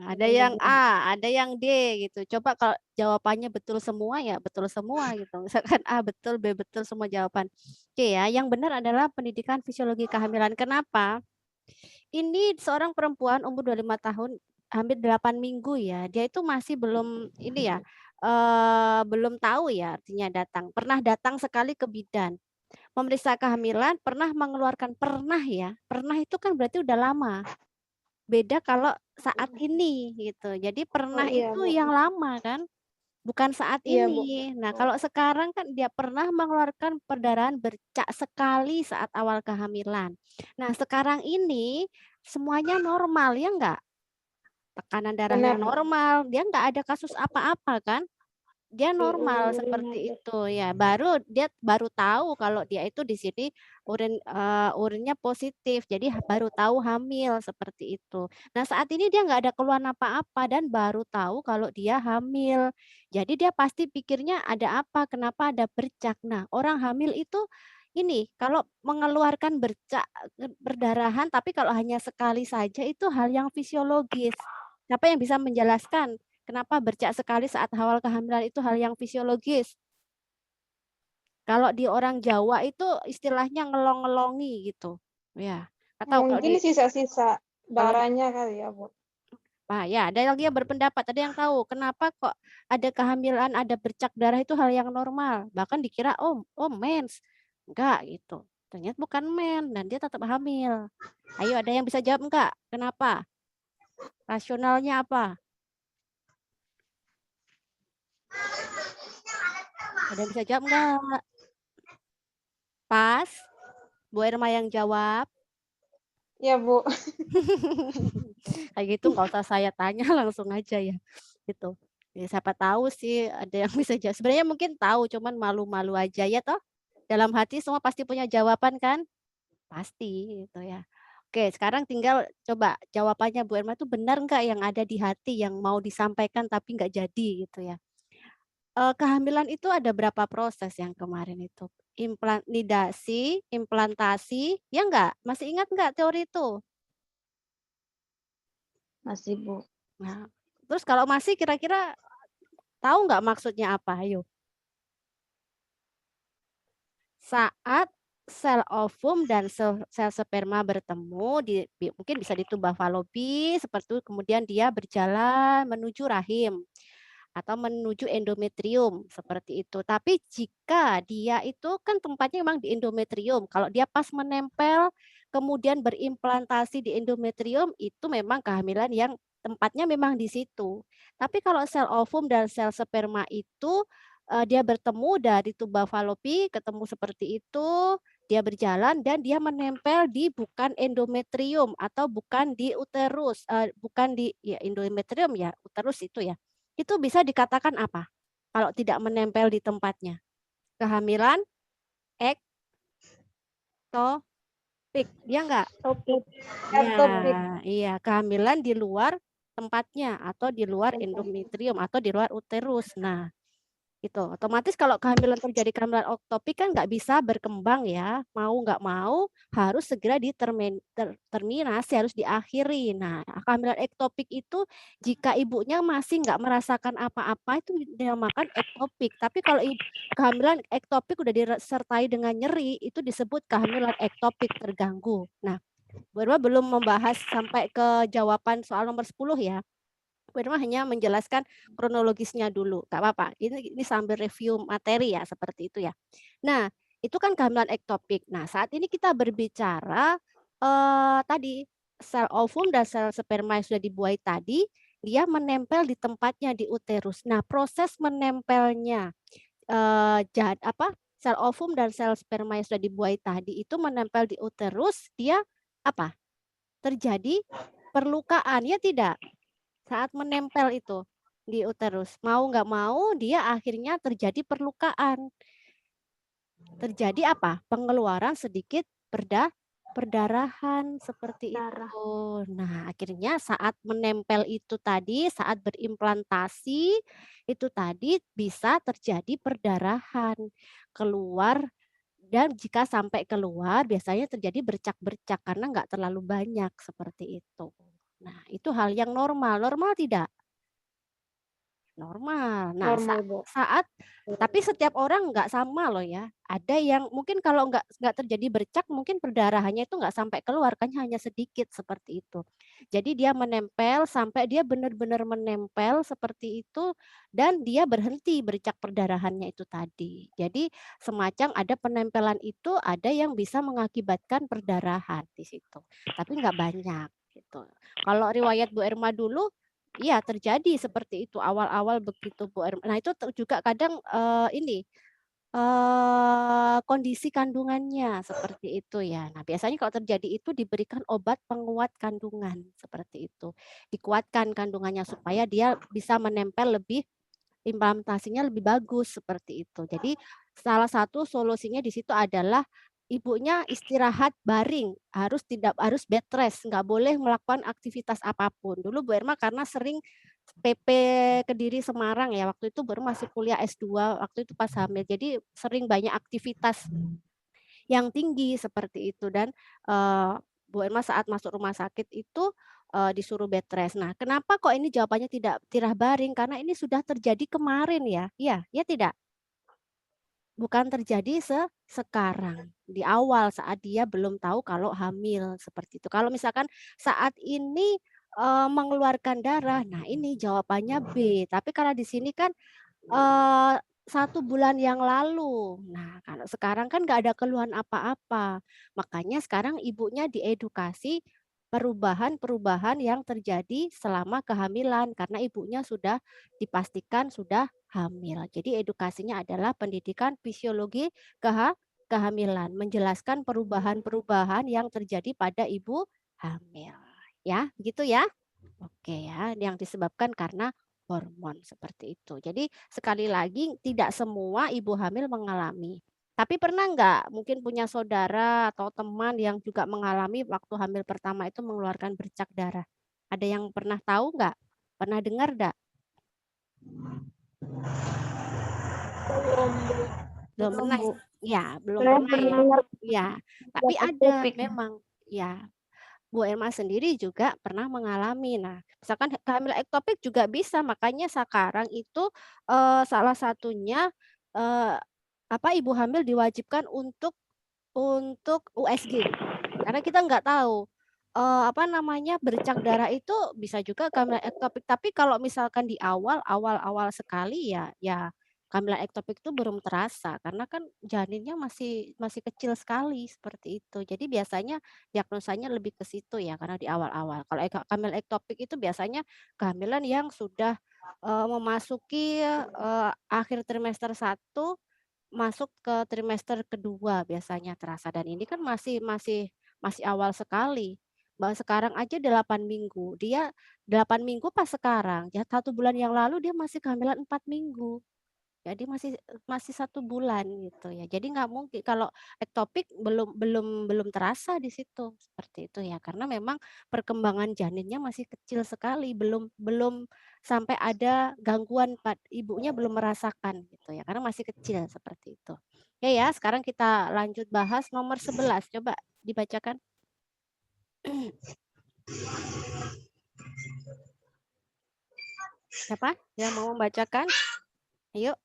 Ada yang A, ada yang D gitu. Coba kalau jawabannya betul semua ya betul semua gitu. Misalkan A betul, B betul semua jawaban. Oke ya, yang benar adalah pendidikan fisiologi kehamilan. Kenapa? Ini seorang perempuan umur 25 tahun, hampir 8 minggu ya. Dia itu masih belum ini ya, belum tahu ya artinya datang. Pernah datang sekali ke bidan. Memeriksa kehamilan, pernah mengeluarkan, pernah ya. Pernah itu kan berarti udah lama. Beda kalau saat ini gitu. Jadi pernah iya, itu Bu. yang lama kan, bukan saat Iya, Bu. ini. Nah, kalau sekarang kan dia pernah mengeluarkan perdarahan bercak sekali saat awal kehamilan. Nah, sekarang ini semuanya normal ya enggak? Tekanan darahnya Benar, Bu. normal, dia enggak ada kasus apa-apa kan? Dia normal seperti itu ya. Dia baru tahu kalau dia itu di sini urinnya positif. Jadi baru tahu hamil seperti itu. Nah, saat ini dia nggak ada keluhan apa-apa dan baru tahu kalau dia hamil. Jadi dia pasti pikirnya ada apa? Kenapa ada bercak? Nah, orang hamil itu ini kalau mengeluarkan bercak perdarahan tapi kalau hanya sekali saja itu hal yang fisiologis. Siapa yang bisa menjelaskan? Kenapa bercak sekali saat awal kehamilan itu hal yang fisiologis? Kalau di orang Jawa itu istilahnya ngelong-ngelongi gitu. Ya. Atau kalau Mungkin di sisa-sisa darahnya kali ya, Bu. ya ada lagi yang berpendapat, ada yang tahu kenapa kok ada kehamilan, ada bercak darah itu hal yang normal. Bahkan dikira oh mens. Enggak gitu. Ternyata bukan mens dan dia tetap hamil. Ayo ada yang bisa jawab enggak? Kenapa? Rasionalnya apa? Ada yang bisa jawab enggak? Pas? Bu Irma yang jawab. Ya, Bu. Kayak gitu nggak usah saya tanya, langsung aja ya. Gitu. Ya, siapa tahu sih ada yang bisa jawab. Sebenarnya mungkin tahu, cuman malu-malu aja ya toh. Dalam hati semua pasti punya jawaban kan? Pasti gitu ya. Oke, sekarang tinggal coba jawabannya Bu Irma itu benar nggak yang ada di hati yang mau disampaikan tapi nggak jadi gitu ya. Kehamilan itu ada berapa proses yang kemarin itu? Nidasi, implantasi, ya enggak? Masih ingat enggak teori itu? Masih, Bu. Nah, terus kalau masih kira-kira tahu nggak maksudnya apa? Ayo. Saat sel ovum dan sel sperma bertemu mungkin bisa di tuba Fallopi seperti itu, kemudian dia berjalan menuju rahim atau menuju endometrium seperti itu. Tapi jika dia itu kan tempatnya memang di endometrium, kalau dia pas menempel kemudian berimplantasi di endometrium itu memang kehamilan yang tempatnya memang di situ. Tapi kalau sel ovum dan sel sperma itu dia bertemu dari tuba Fallopi, ketemu seperti itu, dia berjalan dan dia menempel di bukan endometrium atau bukan di uterus, bukan di ya endometrium ya, uterus itu ya. Itu bisa dikatakan apa? Kalau tidak menempel di tempatnya. Kehamilan ektopik, ya enggak? Topik. Iya, iya, kehamilan di luar tempatnya atau di luar endometrium atau di luar uterus. Nah, itu otomatis kalau kehamilan terjadi kehamilan ektopik kan nggak bisa berkembang ya, mau nggak mau harus segera terminasi, harus diakhiri. Nah, kehamilan ektopik itu jika ibunya masih nggak merasakan apa-apa itu dinamakan ektopik. Tapi kalau kehamilan ektopik udah disertai dengan nyeri itu disebut kehamilan ektopik terganggu. Nah, Bu Irma belum membahas sampai ke jawaban soal nomor 10 ya. Bu Irma hanya menjelaskan kronologisnya dulu, nggak apa-apa. Ini sambil review materi ya, seperti itu ya. Nah, itu kan kehamilan ektopik. Nah, saat ini kita berbicara tadi sel ovum dan sel sperma yang sudah dibuai tadi, dia menempel di tempatnya di uterus. Nah, proses menempelnya sel ovum dan sel sperma yang sudah dibuai tadi itu menempel di uterus, dia apa? Terjadi perlukaan, ya tidak? Saat menempel itu di uterus. Mau nggak mau dia akhirnya terjadi perlukaan. Terjadi apa? Pengeluaran sedikit perdarahan seperti itu. Nah, akhirnya saat menempel itu tadi, saat berimplantasi itu tadi bisa terjadi perdarahan. Keluar dan jika sampai keluar biasanya terjadi bercak-bercak karena nggak terlalu banyak seperti itu. Nah, itu hal yang normal. Normal tidak? Normal. Nah, Normal, Bu. tapi setiap orang nggak sama loh ya. Ada yang mungkin kalau nggak terjadi bercak, mungkin perdarahannya itu nggak sampai keluar, kan hanya sedikit seperti itu. Jadi dia menempel sampai dia benar-benar menempel seperti itu dan dia berhenti bercak perdarahannya itu tadi. Jadi semacam ada penempelan itu, ada yang bisa mengakibatkan perdarahan di situ. Tapi nggak banyak gitu. Kalau riwayat Bu Irma dulu iya terjadi seperti itu awal-awal begitu Bu Erma. Nah itu juga kadang kondisi kandungannya seperti itu ya. Nah biasanya kalau terjadi itu diberikan obat penguat kandungan seperti itu. Dikuatkan kandungannya supaya dia bisa menempel lebih, implementasinya lebih bagus seperti itu. Jadi salah satu solusinya di situ adalah ibunya istirahat baring, harus bed rest, nggak boleh melakukan aktivitas apapun. Dulu Bu Irma karena sering PP Kediri Semarang ya, waktu itu baru masih kuliah S2, waktu itu pas hamil. Jadi sering banyak aktivitas yang tinggi seperti itu dan Bu Irma saat masuk rumah sakit itu disuruh bed rest. Nah, kenapa kok ini jawabannya tidak baring? Karena ini sudah terjadi kemarin ya. Iya, ya tidak? Bukan terjadi sekarang, di awal saat dia belum tahu kalau hamil seperti itu. Kalau misalkan saat ini mengeluarkan darah, nah ini jawabannya B. Tapi karena di sini kan 1 bulan yang lalu. Nah, kalau sekarang kan nggak ada keluhan apa-apa. Makanya sekarang ibunya diedukasi perubahan-perubahan yang terjadi selama kehamilan karena ibunya sudah dipastikan sudah hamil. Jadi edukasinya adalah pendidikan fisiologi kehamilan, menjelaskan perubahan-perubahan yang terjadi pada ibu hamil. Ya, begitu ya. Oke ya, yang disebabkan karena hormon seperti itu. Jadi sekali lagi tidak semua ibu hamil mengalami. Tapi pernah nggak mungkin punya saudara atau teman yang juga mengalami waktu hamil pertama itu mengeluarkan bercak darah? Ada yang pernah tahu nggak? Pernah dengar nggak? Belum pernah. Ya, belum pernah ya. Ya, tapi ada memang. Ya, Bu Irma sendiri juga pernah mengalami. Nah, misalkan kehamilan ektopik juga bisa, makanya sekarang itu salah satunya ibu hamil diwajibkan untuk USG. Karena kita nggak tahu bercak darah itu bisa juga kehamilan ektopik. Tapi kalau misalkan di awal sekali ya kehamilan ektopik itu belum terasa karena kan janinnya masih kecil sekali seperti itu. Jadi biasanya diagnosanya lebih ke situ ya karena di awal-awal. Kalau kehamilan ektopik itu biasanya kehamilan yang sudah memasuki akhir trimester 1 masuk ke trimester kedua biasanya terasa dan ini kan masih awal sekali. Bahwa sekarang aja 8 minggu. Dia 8 minggu pas sekarang. Ya 1 bulan yang lalu dia masih kehamilan 4 minggu. Jadi masih 1 bulan gitu ya. Jadi nggak mungkin kalau ektopik belum terasa di situ, seperti itu ya. Karena memang perkembangan janinnya masih kecil sekali, belum belum sampai ada gangguan ibunya belum merasakan gitu ya, karena masih kecil seperti itu. Ya, sekarang kita lanjut bahas nomor 11, coba dibacakan. Siapa yang mau membacakan? Ayo.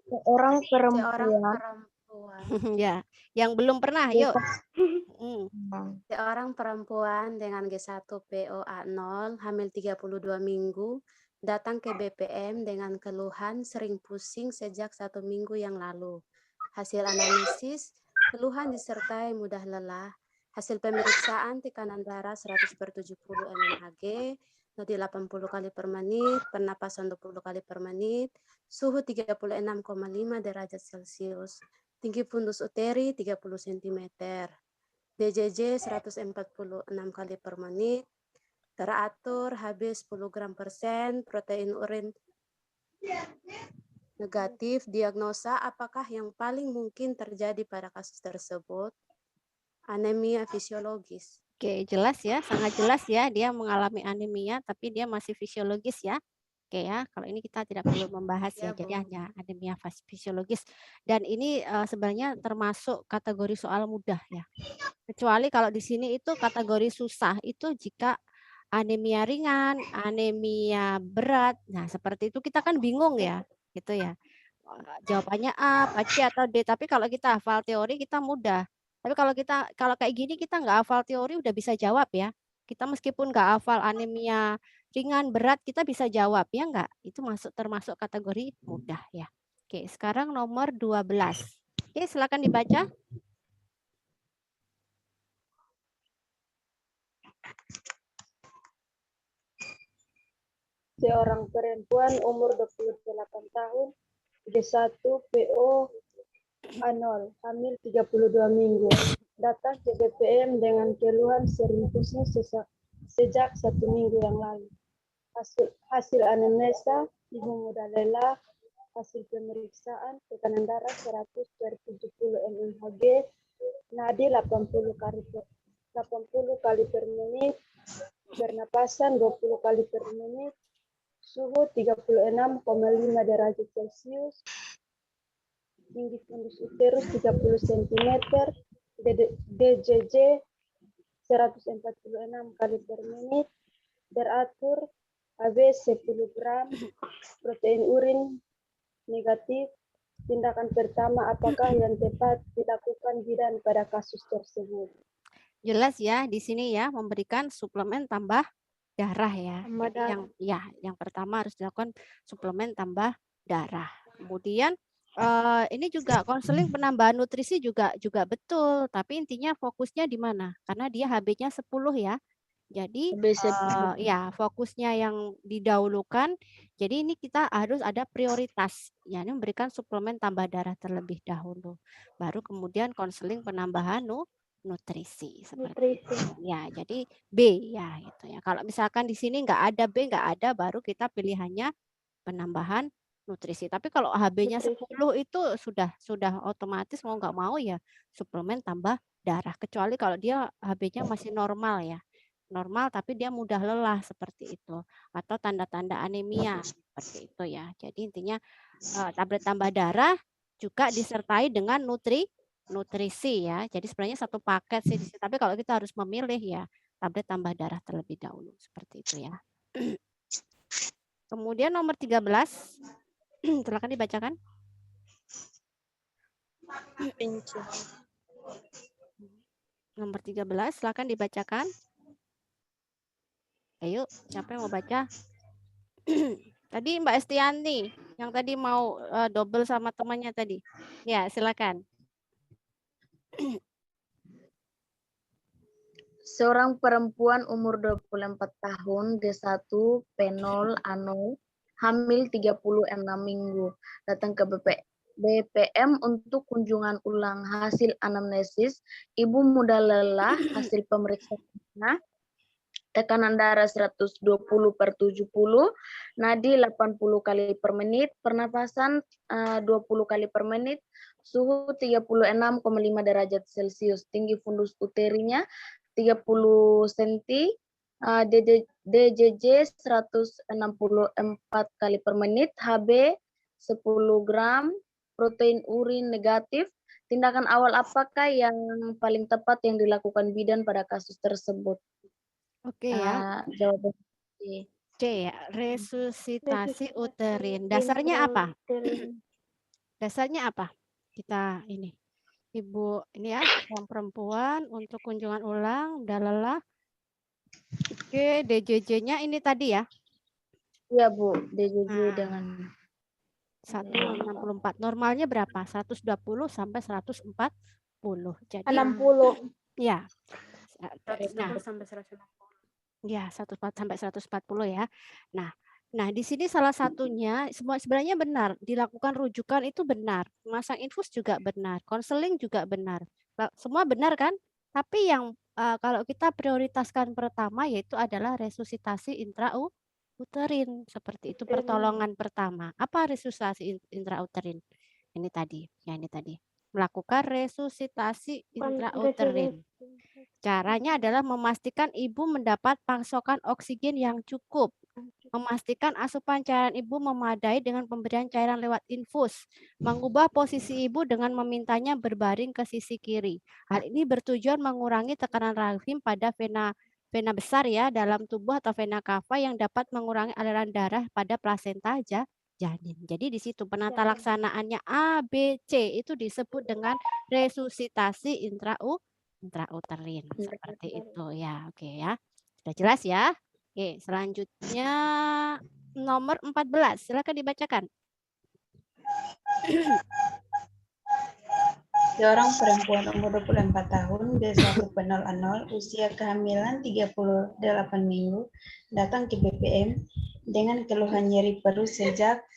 Seorang Seorang perempuan perempuan. Ya, yang belum pernah, yuk. Seorang perempuan dengan G1 POA0 hamil 32 minggu datang ke BPM dengan keluhan sering pusing sejak 1 minggu yang lalu. Hasil anamnesis, keluhan disertai mudah lelah. Hasil pemeriksaan tekanan darah 100/70 mmHg, nadi 80 kali per menit, pernapasan 20 kali per menit, suhu 36,5 derajat Celcius, tinggi fundus uteri 30 cm. DJJ 146 kali per menit, teratur Hb 10 gram %, protein urin negatif. Diagnosa apakah yang paling mungkin terjadi pada kasus tersebut? Anemia fisiologis. Oke, jelas ya, sangat jelas ya, dia mengalami anemia tapi dia masih fisiologis ya. Oke ya, kalau ini kita tidak perlu membahas ya, jadi hanya anemia fisiologis. Dan ini sebenarnya termasuk kategori soal mudah ya. Kecuali kalau di sini itu kategori susah, itu jika anemia ringan, anemia berat. Nah, seperti itu kita kan bingung ya, gitu ya. Jawabannya A, C atau D. Tapi kalau kita hafal teori kita mudah. Tapi kalau kayak gini kita nggak hafal teori udah bisa jawab ya. Kita meskipun nggak hafal anemia ringan, berat, kita bisa jawab ya nggak? Itu termasuk kategori mudah ya. Oke, sekarang nomor 12. Oke, silakan dibaca. Seorang perempuan umur 28 tahun, G1 PO A0, hamil 32 minggu, datang ke BPM dengan keluhan sering pusing sejak 1 minggu yang lalu. Hasil anamnesa, ibu mudah lelah. Hasil pemeriksaan tekanan darah 100/70 mmHg, nadi 80 kali per menit, pernapasan 20 kali per menit, suhu 36,5 derajat Celcius, tinggi fundus uterus 30 cm, DJJ 146 kali per menit, teratur Hb 10 gram, protein urin negatif. Tindakan pertama apakah yang tepat dilakukan bidan pada kasus tersebut? Jelas ya, di sini ya memberikan suplemen tambah darah ya. Jadi yang pertama harus dilakukan suplemen tambah darah. Kemudian ini juga konseling penambahan nutrisi juga betul, tapi intinya fokusnya di mana? Karena dia HB-nya 10 ya. Jadi ya fokusnya yang didahulukan. Jadi ini kita harus ada prioritas, ya, ini memberikan suplemen tambah darah terlebih dahulu. Baru kemudian konseling penambahan nutrisi seperti itu. Ya, jadi B ya gitu ya. Kalau misalkan di sini nggak ada B, nggak ada, baru kita pilihannya penambahan nutrisi. Tapi kalau HB-nya 10 itu sudah otomatis mau nggak mau ya suplemen tambah darah. Kecuali kalau dia HB-nya masih normal ya. Normal tapi dia mudah lelah seperti itu. Atau tanda-tanda anemia seperti itu ya. Jadi intinya tablet tambah darah juga disertai dengan nutrisi ya. Jadi sebenarnya satu paket sih. Tapi kalau kita harus memilih ya tablet tambah darah terlebih dahulu seperti itu ya. Kemudian nomor 13. Silakan dibacakan. Nomor 13 silakan dibacakan. Ayo, siapa yang mau baca? Tadi Mbak Estianti yang tadi mau double sama temannya tadi. Ya, silakan. Seorang perempuan umur 24 tahun, G1 P0 A0, hamil 36 minggu, datang ke BPM untuk kunjungan ulang. Hasil anamnesis, ibu mudah lelah. Hasil pemeriksaan tekanan darah 120/70, nadi 80 kali per menit, pernapasan 20 kali per menit, suhu 36,5 derajat Celcius, tinggi fundus uterinya 30 cm, DJJ 164 kali per menit, HB 10 gram, protein urin negatif. Tindakan awal apakah yang paling tepat yang dilakukan bidan pada kasus tersebut? Oke ya. Jawaban C. C ya, resusitasi uterin. Dasarnya apa? Dasarnya apa? Kita ini. Ibu ini ya, yang perempuan untuk kunjungan ulang, udah lelah. Oke, DJJ-nya ini tadi ya. Iya, Bu. DJJ Nah, dengan 164. Normalnya berapa? 120 sampai 140. Jadi 60. ya. Dari Nah, 1 sampai 160. ya, 104 sampai 140 ya. Nah, di sini salah satunya sebenarnya benar, dilakukan rujukan itu benar, masang infus juga benar, konseling juga benar. Semua benar kan? Tapi yang kalau kita prioritaskan pertama yaitu adalah resusitasi intrauterin, seperti itu pertolongan pertama. Apa resusitasi intrauterin? Ini tadi, ya ini tadi. Melakukan resusitasi intrauterin. Caranya adalah memastikan ibu mendapat pasokan oksigen yang cukup. Memastikan asupan cairan ibu memadai dengan pemberian cairan lewat infus. Mengubah posisi ibu dengan memintanya berbaring ke sisi kiri. Hal ini bertujuan mengurangi tekanan rahim pada vena besar ya dalam tubuh atau vena cava yang dapat mengurangi aliran darah pada plasenta janin. Jadi di situ penata laksanaannya A, B, C itu disebut dengan resusitasi intrauterin. Seperti itu ya. Oke ya. Sudah jelas ya? Oke, selanjutnya nomor 14. Silakan dibacakan. Seorang perempuan umur 24 tahun, B1.0 usia kehamilan 38 minggu, datang ke BPM dengan keluhan nyeri perut sejak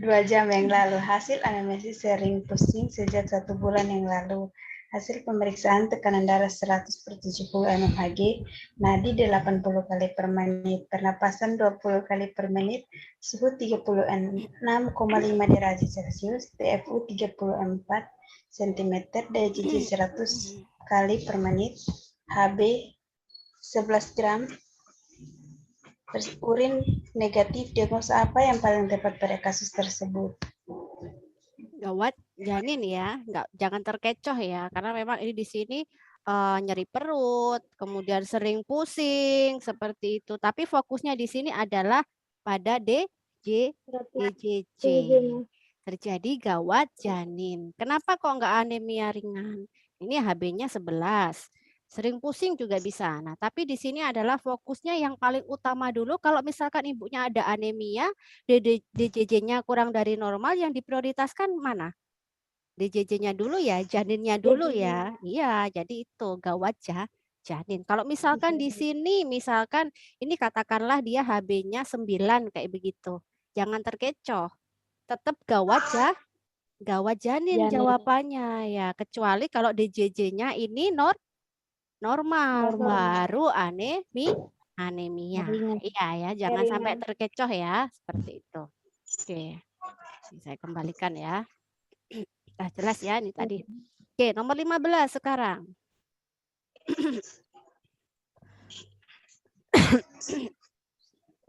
2 jam yang lalu. Hasil anamnesis sering pusing sejak 1 bulan yang lalu. Hasil pemeriksaan tekanan darah 100/70 mmHg, nadi 80 kali per menit, pernapasan 20 kali per menit, suhu 36,5 derajat Celcius, TFU 34 cm, DJJ 100 kali per menit, HB 11 gram, urin negatif. Diagnosa apa yang paling tepat pada kasus tersebut? Gawat janin ya, jangan terkecoh ya, karena memang ini di sini nyeri perut, kemudian sering pusing seperti itu. Tapi fokusnya di sini adalah pada DJJ. Terjadi gawat janin. Kenapa kok nggak anemia ringan? Ini HB-nya 11. Sering pusing juga bisa. Nah, tapi di sini adalah fokusnya yang paling utama dulu. Kalau misalkan ibunya ada anemia, DJJ-nya kurang dari normal, yang diprioritaskan mana? DJJ-nya dulu ya, janinnya dulu ya. Iya, jadi itu gawat janin. Kalau misalkan di sini, misalkan ini katakanlah dia HB-nya 9 kayak begitu. Jangan terkecoh. Tetap gawat janin jawabannya ya. Kecuali kalau DJJ-nya ini normal, baru anemia. Iya ya, jangan sampai terkecoh ya, seperti itu. Oke, saya kembalikan ya. Nah, jelas ya ini tadi. Oke, nomor 15 sekarang.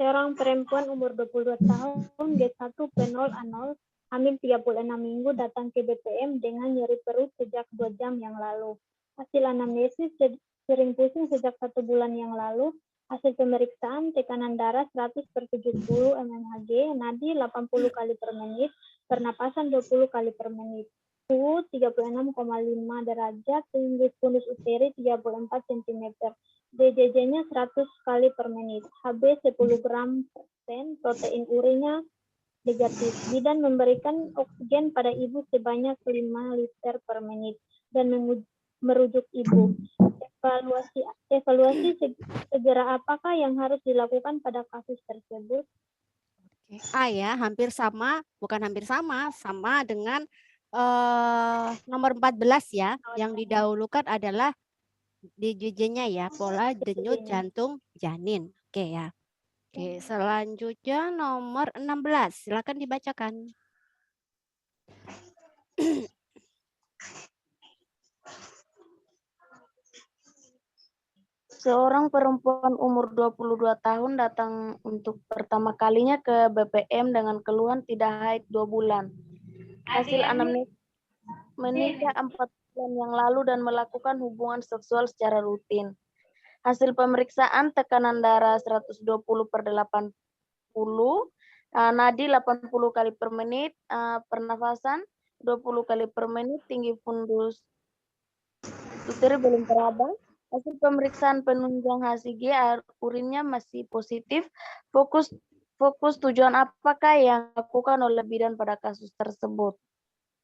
Seorang perempuan umur 22 tahun, G1.0 hamil 36 minggu, datang ke BPM dengan nyeri perut sejak 2 jam yang lalu. Hasil anamnesis sering pusing sejak 1 bulan yang lalu. Hasil pemeriksaan tekanan darah 100/70 mmHg, nadi 80 kali per menit, pernapasan 20 kali per menit. Suhu 36,5 derajat, tinggi fundus uteri 34 cm. DJJ-nya 100 kali per menit. HB 10 gram persen, protein urinnya negatif. Bidan memberikan oksigen pada ibu sebanyak 5 liter per menit dan merujuk ibu. Evaluasi segera apakah yang harus dilakukan pada kasus tersebut? A ya, hampir sama, bukan hampir sama, sama dengan nomor 14 ya. Yang didahulukan adalah DJJ-nya ya, pola denyut janin. Oke ya. Oke, selanjutnya nomor 16. Silakan dibacakan. Seorang perempuan umur 22 tahun datang untuk pertama kalinya ke BPM dengan keluhan tidak haid 2 bulan. Hasil anamnesis menikah 4 bulan yang lalu dan melakukan hubungan seksual secara rutin. Hasil pemeriksaan tekanan darah 120/80, nadi 80 kali per menit, pernafasan 20 kali per menit, tinggi fundus uteri belum teraba. Hasil pemeriksaan penunjang HCG urinnya masih positif. Fokus tujuan apakah yang dilakukan oleh bidan pada kasus tersebut?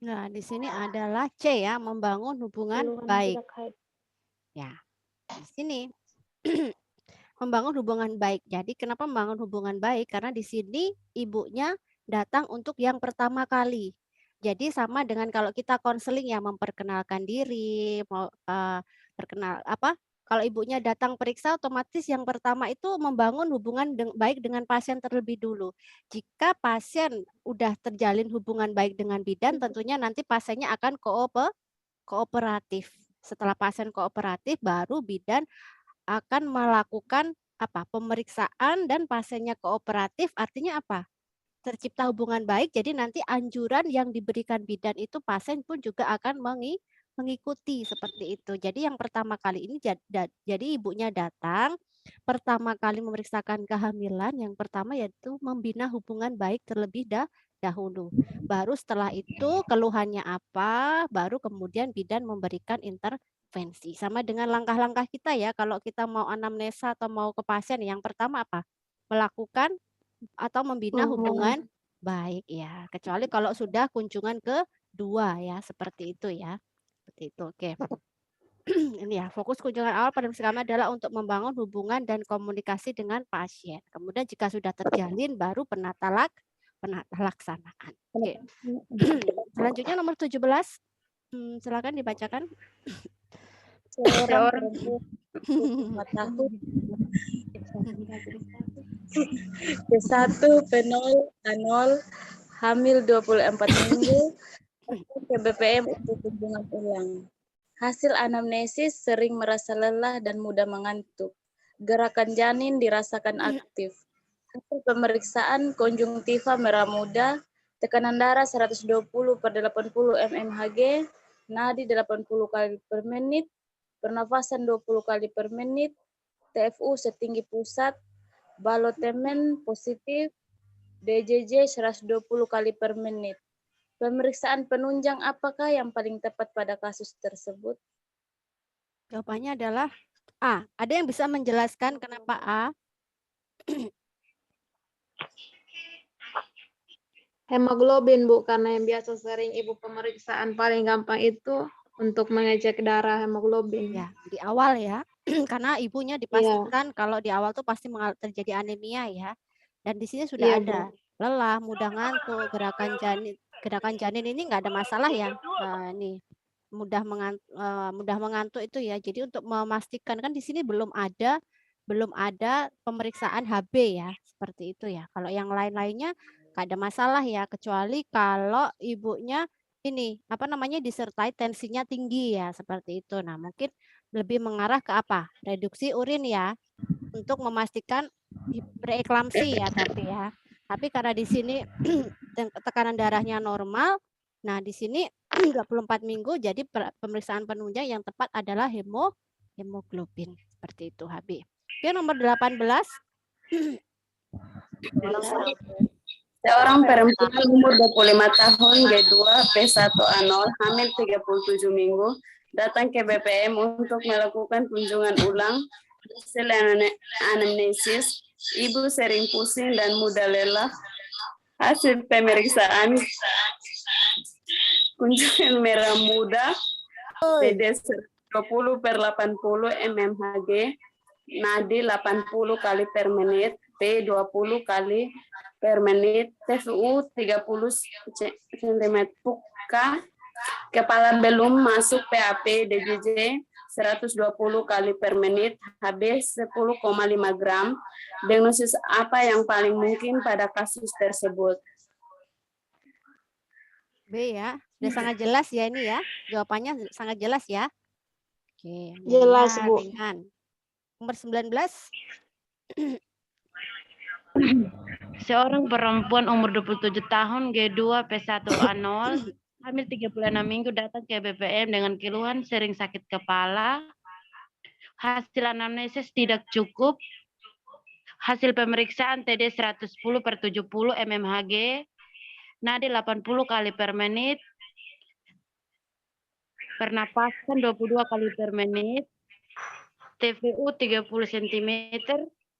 Nah, di sini adalah C ya, membangun hubungan baik. Ya, di sini membangun hubungan baik. Jadi kenapa membangun hubungan baik? Karena di sini ibunya datang untuk yang pertama kali. Jadi sama dengan kalau kita konseling ya, memperkenalkan diri, mau kalau ibunya datang periksa otomatis yang pertama itu membangun hubungan baik dengan pasien terlebih dulu. Jika pasien udah terjalin hubungan baik dengan bidan, tentunya nanti pasiennya akan kooperatif. Setelah pasien kooperatif, baru bidan akan melakukan pemeriksaan dan pasiennya kooperatif, artinya apa? Tercipta hubungan baik, jadi nanti anjuran yang diberikan bidan itu pasien pun juga akan mengikuti seperti itu. Jadi yang pertama kali ini jadi ibunya datang pertama kali memeriksakan kehamilan, yang pertama yaitu membina hubungan baik terlebih dahulu. Baru setelah itu keluhannya apa, baru kemudian bidan memberikan intervensi. Sama dengan langkah-langkah kita ya, kalau kita mau anamnesa atau mau ke pasien, yang pertama apa? Melakukan atau membina hubungan baik ya, kecuali kalau sudah kunjungan kedua ya, seperti itu ya. Seperti itu. Oke. Ini ya, fokus kunjungan awal pada kami adalah untuk membangun hubungan dan komunikasi dengan pasien. Kemudian jika sudah terjalin baru penata laksanaan. Oke. Selanjutnya nomor 17. Silakan dibacakan. Seorang tahun K1 penol anol hamil 24 minggu ke BPM untuk kunjungan ulang. Hasil anamnesis sering merasa lelah dan mudah mengantuk. Gerakan janin dirasakan aktif. Hasil pemeriksaan konjungtiva merah muda, tekanan darah 120/80 mmHg, nadi 80 kali per menit, pernafasan 20 kali per menit, TFU setinggi pusat, balotemen positif, DJJ 120 kali per menit. Pemeriksaan penunjang apakah yang paling tepat pada kasus tersebut? Jawabannya adalah A. Ada yang bisa menjelaskan kenapa A? Hemoglobin, Bu, karena yang biasa sering Ibu pemeriksaan paling gampang itu untuk mengecek darah hemoglobin. Ya, di awal ya. Karena ibunya dipastikan kalau di awal tuh pasti terjadi anemia ya. Dan di sini sudah ada lelah, mudah ngantuk, gerakan janin ini nggak ada masalah ya. Nih mudah mengantuk itu ya. Jadi untuk memastikan kan di sini belum ada pemeriksaan HB ya, seperti itu ya. Kalau yang lain-lainnya nggak ada masalah ya, kecuali kalau ibunya ini disertai tensinya tinggi ya, seperti itu. Nah, mungkin lebih mengarah ke apa? Reduksi urin ya, untuk memastikan preeklamsi ya, tapi karena di sini tekanan darahnya normal. Nah, di sini 24 minggu, jadi pemeriksaan penunjang yang tepat adalah hemoglobin, seperti itu, Habib. Oke, nomor 18. Seorang perempuan umur 25 tahun G2 P1A0 hamil 37 minggu datang ke BPM untuk melakukan kunjungan ulang. Hasil anamnesis, ibu sering pusing dan mudah lelah. Hasil pemeriksaan kunjungan merah muda PD 20/80 mmHg, nadi 80 kali per menit, P 20 kali per menit, TFU 30 cm puka, kepala belum masuk PAP, DJJ 120 kali per menit, HB 10,5 gram. Diagnosis apa yang paling mungkin pada kasus tersebut? B ya, sudah sangat jelas ya ini ya. Jawabannya sangat jelas ya. Oke, Jelas, anemia Bu. ringan. Nomor 19. Seorang perempuan umur 27 tahun, G2, P1A0, hamil 36 minggu, datang ke BPM dengan keluhan sering sakit kepala, hasil anamnesis tidak cukup, hasil pemeriksaan TD 110/70 mmHg, nadi 80 kali per menit, pernapasan 22 kali per menit, TVU 30 cm,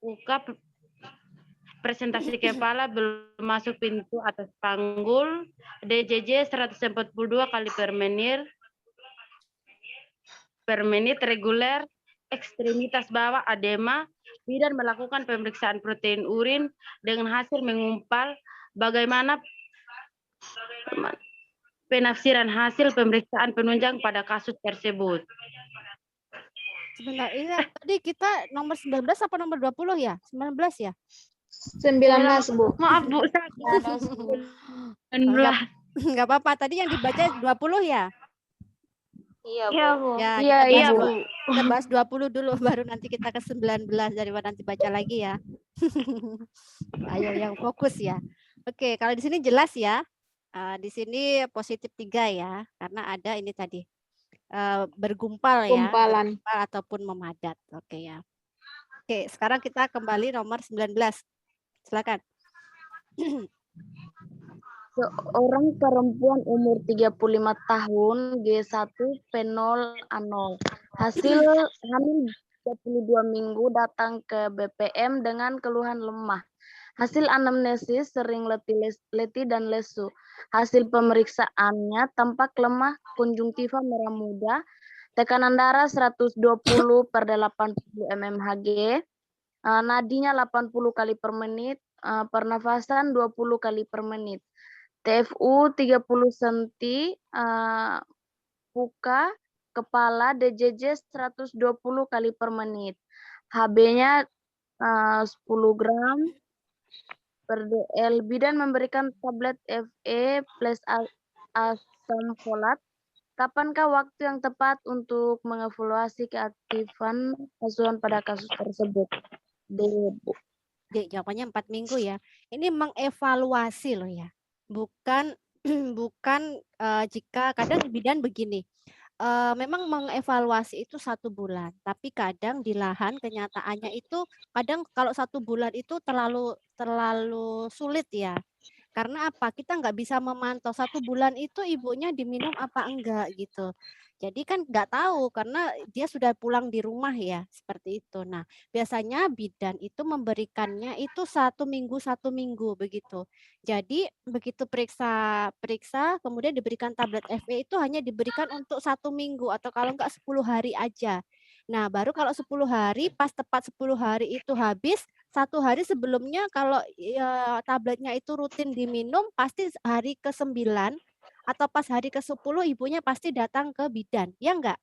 UK presentasi kepala belum masuk pintu atas panggul, DJJ 142 kali per menit reguler, ekstremitas bawah edema, bidan melakukan pemeriksaan protein urin dengan hasil mengumpal. Bagaimana penafsiran hasil pemeriksaan penunjang pada kasus tersebut? Sebentar, ini tadi kita nomor 19 apa nomor 20 ya? 19 ya? 19, Bu. Maaf, Bu. 19. Enggak apa-apa. Tadi yang dibaca 20 ya? Iya, Bu. Ya, Iya, kita Bu. kita bahas 20 dulu baru nanti kita ke 19 daripada nanti baca lagi ya. Ayo yang fokus ya. Oke, kalau di sini jelas ya. Di sini positif 3 ya, karena ada ini tadi bergumpal ya, Gumpalan. bergumpal ataupun memadat. Oke ya. Oke, sekarang kita kembali nomor 19. Silakan. Seorang perempuan umur 35 tahun, G1, P0A0. Hasil hamil 32 minggu, datang ke BPM dengan keluhan lemah. Hasil anamnesis sering letih dan lesu. Hasil pemeriksaannya tampak lemah, konjungtiva merah muda, tekanan darah 120/80 mmHg, nadinya 80 kali per menit, pernafasan 20 kali per menit. TFU 30 cm, puka, kepala, DJJ 120 kali per menit. HB-nya 10 gram per DL. Bidan memberikan tablet FE plus asam folat. Kapankah waktu yang tepat untuk mengevaluasi keaktifan asuhan pada kasus tersebut? D, Bu. D, jawabannya 4 minggu ya. Ini mengevaluasi loh ya. Bukan jika kadang bidan begini. Memang mengevaluasi itu 1 bulan, tapi kadang di lahan kenyataannya itu kadang kalau 1 bulan itu terlalu sulit ya. Karena apa? Kita nggak bisa memantau 1 bulan itu ibunya diminum apa enggak gitu. Jadi kan nggak tahu karena dia sudah pulang di rumah ya, seperti itu. Nah, biasanya bidan itu memberikannya itu 1 minggu begitu. Jadi begitu periksa kemudian diberikan tablet FE itu hanya diberikan untuk 1 minggu atau kalau enggak 10 hari aja. Nah, baru kalau 10 hari pas tepat 10 hari itu habis, 1 hari sebelumnya kalau tabletnya itu rutin diminum pasti hari ke-9 atau pas hari ke-10 ibunya pasti datang ke bidan, ya enggak?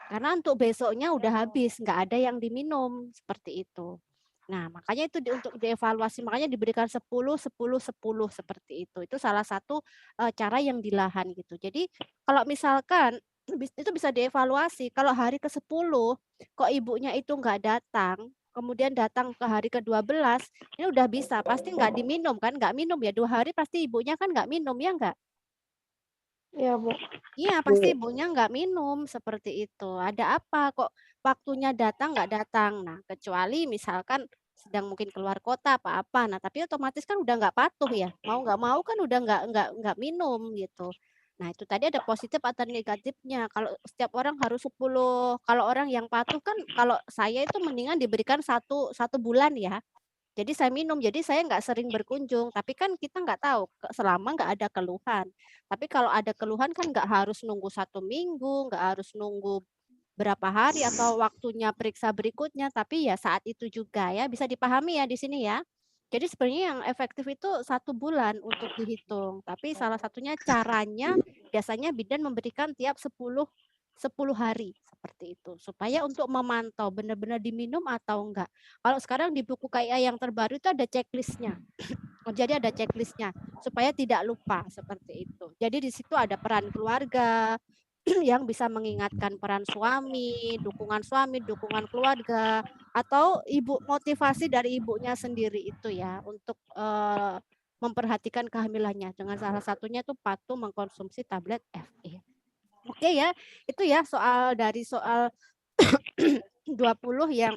Karena untuk besoknya udah habis, enggak ada yang diminum, seperti itu. Nah, makanya itu untuk dievaluasi, makanya diberikan 10 seperti itu. Itu salah satu cara yang di lahan gitu. Jadi kalau misalkan itu bisa dievaluasi, kalau hari ke-10 kok ibunya itu enggak datang, kemudian datang ke hari ke-12, ini udah bisa, pasti enggak diminum kan, enggak minum ya 2 hari pasti ibunya kan enggak minum, ya enggak? Iya, Bu. Iya, pasti ibunya nggak minum, seperti itu. Ada apa kok waktunya datang nggak datang? Nah, kecuali misalkan sedang mungkin keluar kota apa-apa. Nah, tapi otomatis kan udah nggak patuh ya. Mau nggak mau kan udah nggak minum gitu. Nah, itu tadi ada positif atau negatifnya. Kalau setiap orang harus 10, kalau orang yang patuh kan kalau saya itu mendingan diberikan satu bulan ya. Jadi saya minum, jadi saya nggak sering berkunjung. Tapi kan kita nggak tahu selama nggak ada keluhan. Tapi kalau ada keluhan kan nggak harus nunggu 1 minggu, nggak harus nunggu berapa hari atau waktunya periksa berikutnya. Tapi ya saat itu juga ya bisa dipahami ya di sini ya. Jadi sebenarnya yang efektif itu 1 bulan untuk dihitung. Tapi salah satunya caranya biasanya bidan memberikan tiap 10 10 hari seperti itu. Supaya untuk memantau benar-benar diminum atau enggak. Kalau sekarang di buku KIA yang terbaru itu ada checklistnya. Jadi ada checklistnya supaya tidak lupa seperti itu. Jadi di situ ada peran keluarga yang bisa mengingatkan peran suami, dukungan keluarga, atau ibu motivasi dari ibunya sendiri itu ya untuk memperhatikan kehamilannya dengan salah satunya itu patuh mengkonsumsi tablet FE. Oke ya, itu ya soal 20 yang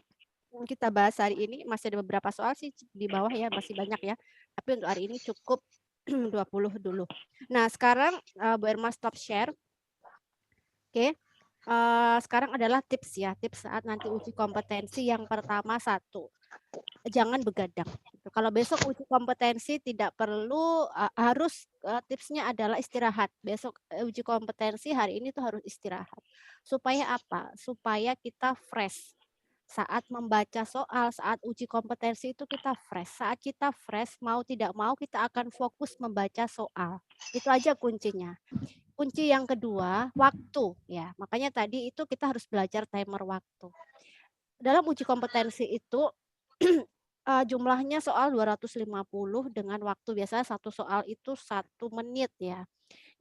kita bahas hari ini. Masih ada beberapa soal sih di bawah ya, masih banyak ya. Tapi untuk hari ini cukup 20 dulu. Nah, sekarang Bu Irma stop share. Oke. Sekarang adalah tips ya, tips saat nanti uji kompetensi. Yang pertama, 1, jangan begadang. Kalau besok uji kompetensi tidak perlu tipsnya adalah istirahat. Besok uji kompetensi, hari ini tuh harus istirahat. Supaya apa? Supaya kita fresh. Saat membaca soal, saat uji kompetensi itu kita fresh. Saat kita fresh, mau tidak mau kita akan fokus membaca soal. Itu aja kuncinya. Kunci yang kedua, waktu ya. Makanya tadi itu kita harus belajar timer waktu. Dalam uji kompetensi itu jumlahnya soal 250 dengan waktu biasanya satu soal itu 1 menit ya.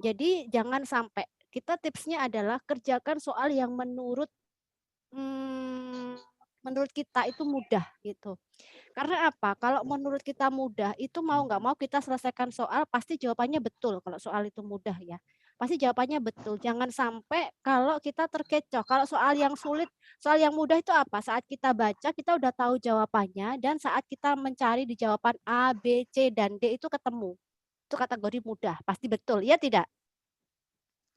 Jadi jangan sampai, kita tipsnya adalah kerjakan soal yang menurut kita itu mudah gitu. Karena apa? Kalau menurut kita mudah, itu mau nggak mau kita selesaikan soal, pasti jawabannya betul kalau soal itu mudah ya. Pasti jawabannya betul. Jangan sampai kalau kita terkecoh. Kalau soal yang sulit, soal yang mudah itu apa? Saat kita baca, kita udah tahu jawabannya, dan saat kita mencari di jawaban A, B, C, dan D itu ketemu. Itu kategori mudah. Pasti betul, ya tidak?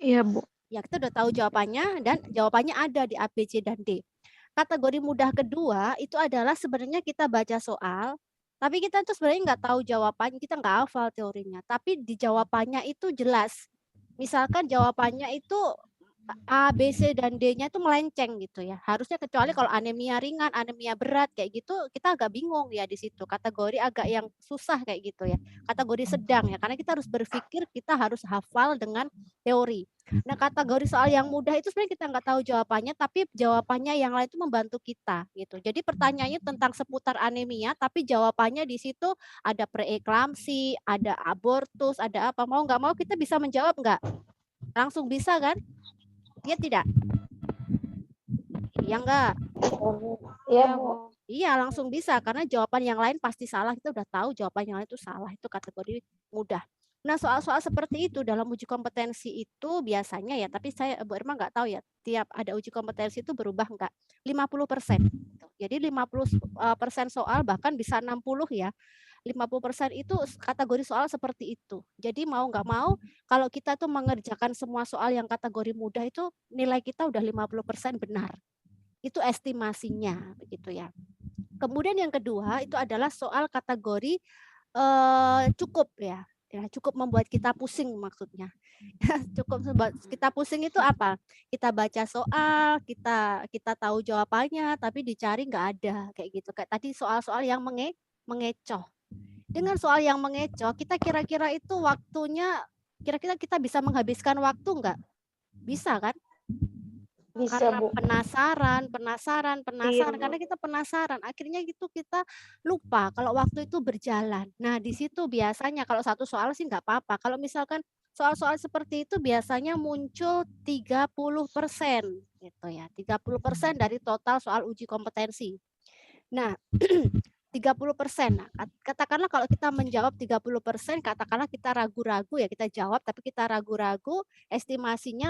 Iya, Bu. Ya, kita udah tahu jawabannya dan jawabannya ada di A, B, C, dan D. Kategori mudah kedua itu adalah sebenarnya kita baca soal, tapi kita tuh sebenarnya nggak tahu jawabannya, kita nggak hafal teorinya, tapi di jawabannya itu jelas. Misalkan jawabannya itu A, B, C, dan D-nya itu melenceng gitu ya. Harusnya kecuali kalau anemia ringan, anemia berat kayak gitu, kita agak bingung ya di situ. Kategori agak yang susah kayak gitu ya. Kategori sedang ya, karena kita harus berpikir, kita harus hafal dengan teori. Nah, kategori soal yang mudah itu sebenarnya kita nggak tahu jawabannya, tapi jawabannya yang lain itu membantu kita gitu. Jadi pertanyaannya tentang seputar anemia, tapi jawabannya di situ ada preeklamsi, ada abortus, ada apa. Mau nggak mau kita bisa menjawab nggak? Langsung bisa kan? Iya tidak? Iya enggak? Iya, Bu. Iya, langsung bisa karena jawaban yang lain pasti salah. Kita udah tahu jawaban yang lain itu salah. Itu kategori mudah. Nah, soal-soal seperti itu dalam uji kompetensi itu biasanya ya, tapi saya Bu Irma nggak tahu ya, tiap ada uji kompetensi itu berubah enggak? 50%. Jadi 50% soal bahkan bisa 60 ya. 50% itu kategori soal seperti itu. Jadi mau nggak mau, kalau kita tuh mengerjakan semua soal yang kategori mudah itu nilai kita udah 50% benar. Itu estimasinya begitu ya. Kemudian yang kedua itu adalah soal kategori cukup ya. Ya, cukup membuat kita pusing maksudnya. Cukup membuat kita pusing itu apa? Kita baca soal, kita tahu jawabannya, tapi dicari nggak ada kayak gitu. Kayak tadi soal-soal yang mengecoh. Dengan soal yang mengecoh, kita kira-kira itu waktunya, kira-kira kita bisa menghabiskan waktu nggak? Bisa kan? Bisa, Karena Bu. penasaran, Iya, Bu. karena kita penasaran. Akhirnya gitu kita lupa kalau waktu itu berjalan. Nah, di situ biasanya kalau satu soal sih nggak apa-apa. Kalau misalkan soal-soal seperti itu biasanya muncul 30% gitu ya. 30% dari total soal uji kompetensi. Nah, 30%. Nah, katakanlah kalau kita menjawab 30%, katakanlah kita ragu-ragu ya, kita jawab tapi kita ragu-ragu, estimasinya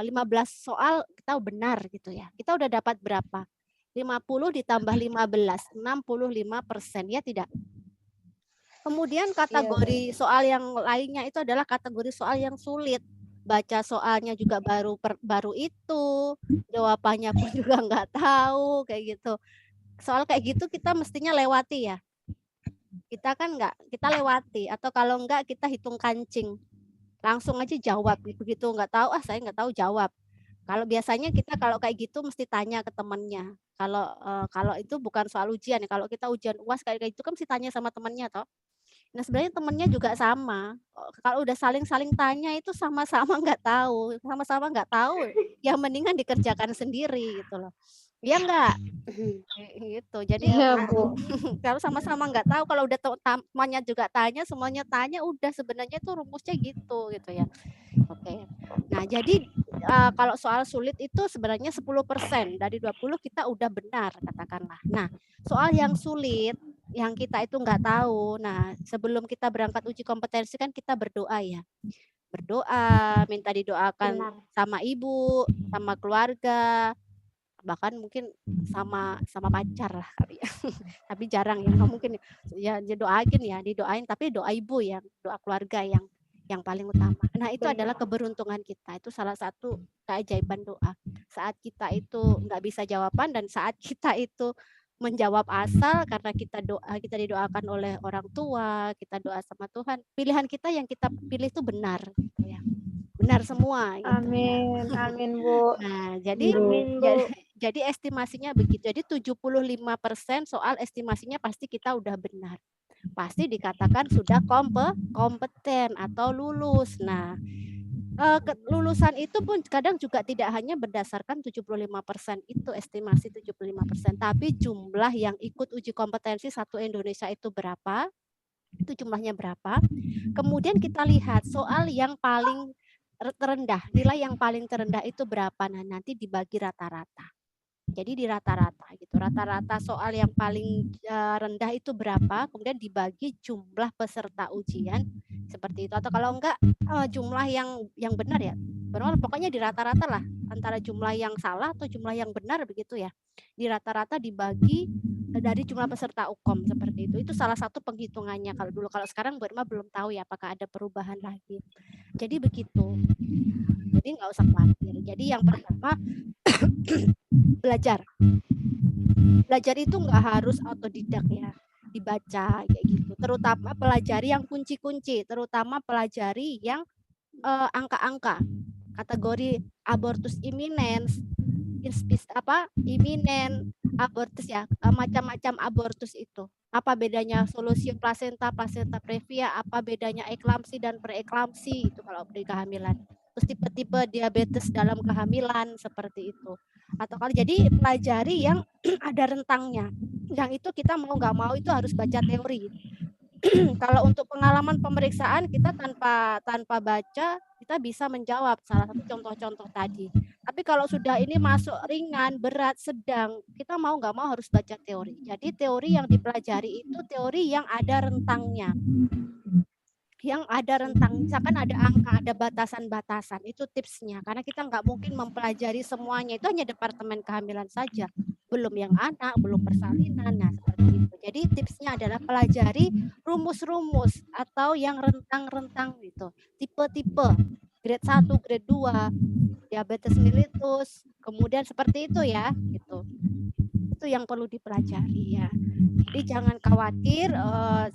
15 soal kita benar gitu ya. Kita udah dapat berapa? 50 ditambah 15, 65% ya tidak? Kemudian kategori soal yang lainnya itu adalah kategori soal yang sulit. Baca soalnya juga baru itu, jawabannya pun juga nggak tahu kayak gitu. Soal kayak gitu kita mestinya lewati ya. Kita kan kita lewati, atau kalau enggak kita hitung kancing. Langsung aja jawab begitu nggak tahu, saya nggak tahu jawab. Kalau biasanya kita kalau kayak gitu mesti tanya ke temannya. Kalau itu bukan soal ujian ya. Kalau kita ujian UAS kayak gitu kan mesti tanya sama temannya toh. Nah sebenarnya temennya juga sama. Kalau udah saling-saling tanya itu sama-sama nggak tahu, ya mendingan dikerjakan sendiri gitu loh. Iya enggak? Gitu. Jadi Iya, Bu. kalau sama-sama nggak tahu, kalau udah temannya juga tanya, semuanya tanya, udah sebenarnya itu rumusnya gitu ya. Oke. Nah, jadi kalau soal sulit itu sebenarnya 10%, dari 20 kita udah benar katakanlah. Nah, soal yang sulit yang kita itu nggak tahu. Nah, sebelum kita berangkat uji kompetensi kan kita berdoa ya. Berdoa, minta didoakan Benar. sama ibu, sama keluarga, bahkan mungkin sama pacar lah kali ya. Tapi jarang ya, nggak mungkin ya didoain tapi doa ibu ya, doa keluarga yang paling utama. Nah, itu adalah keberuntungan kita. Itu salah satu keajaiban doa. Saat kita itu nggak bisa jawaban dan saat kita itu menjawab asal karena kita didoakan oleh orang tua, kita doa sama Tuhan. Pilihan kita yang kita pilih itu benar gitu ya. Benar semua gitu Amin, ya. amin, Bu. Nah, jadi Amin, Bu. jadi estimasinya begitu. Jadi 75% soal estimasinya pasti kita udah benar. Pasti dikatakan sudah kompeten atau lulus. Nah, lulusan itu pun kadang juga tidak hanya berdasarkan 75% itu estimasi 75%, tapi jumlah yang ikut uji kompetensi satu Indonesia itu berapa? Itu jumlahnya berapa? Kemudian kita lihat soal yang paling terendah, nilai yang paling terendah itu berapa? Nah, nanti dibagi rata-rata. Jadi di rata-rata gitu. Rata-rata soal yang paling rendah itu berapa, kemudian dibagi jumlah peserta ujian seperti itu. Atau kalau enggak jumlah yang benar ya. Benar, pokoknya di rata-rata lah antara jumlah yang salah atau jumlah yang benar begitu ya. Di rata-rata dibagi dari jumlah peserta UKOM seperti itu. Itu salah satu penghitungannya kalau dulu. Kalau sekarang Bu Irma belum tahu ya apakah ada perubahan lagi. Jadi begitu. Jadi nggak usah khawatir. Jadi yang pertama belajar. Belajar itu nggak harus otodidak ya, dibaca kayak gitu. Terutama pelajari yang kunci-kunci, terutama pelajari yang angka-angka. Kategori abortus imminens, iminen, abortus ya, macam-macam abortus itu. Apa bedanya solusi placenta previa, apa bedanya eklamsi dan preeklamsi itu kalau di kehamilan. Terus tipe-tipe diabetes dalam kehamilan seperti itu. Atau kalau jadi pelajari yang ada rentangnya. Yang itu kita mau nggak mau itu harus baca teori. Kalau untuk pengalaman pemeriksaan kita tanpa baca kita bisa menjawab salah satu contoh-contoh tadi. Tapi kalau sudah ini masuk ringan, berat, sedang, kita mau nggak mau harus baca teori. Jadi teori yang dipelajari itu teori yang ada rentangnya. Yang ada rentang, misalkan ada angka, ada batasan-batasan, itu tipsnya. Karena kita nggak mungkin mempelajari semuanya, itu hanya departemen kehamilan saja. Belum yang anak, belum persalinan, nah seperti itu. Jadi tipsnya adalah pelajari rumus-rumus atau yang rentang-rentang gitu. Tipe-tipe, grade 1, grade 2, diabetes mellitus, kemudian seperti itu ya, gitu. Itu yang perlu dipelajari ya. Jadi jangan khawatir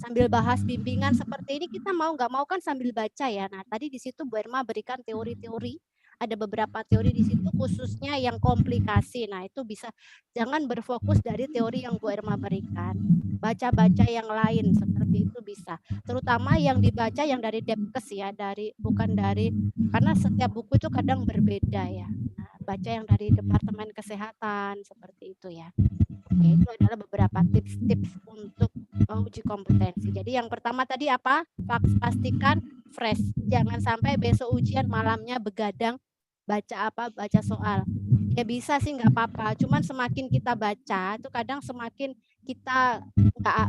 sambil bahas bimbingan seperti ini kita mau nggak mau kan sambil baca ya. Nah tadi di situ Bu Irma berikan teori-teori, ada beberapa teori di situ khususnya yang komplikasi. Nah itu bisa jangan berfokus dari teori yang Bu Irma berikan, baca-baca yang lain seperti itu bisa. Terutama yang dibaca yang dari Depkes ya, bukan dari karena setiap buku itu kadang berbeda ya. Nah, baca yang dari Departemen Kesehatan seperti itu ya. Oke, itu adalah beberapa tips-tips untuk uji kompetensi. Jadi yang pertama tadi apa? Pastikan fresh. Jangan sampai besok ujian malamnya begadang baca soal. Ya bisa sih nggak apa-apa. Cuman semakin kita baca itu kadang semakin kita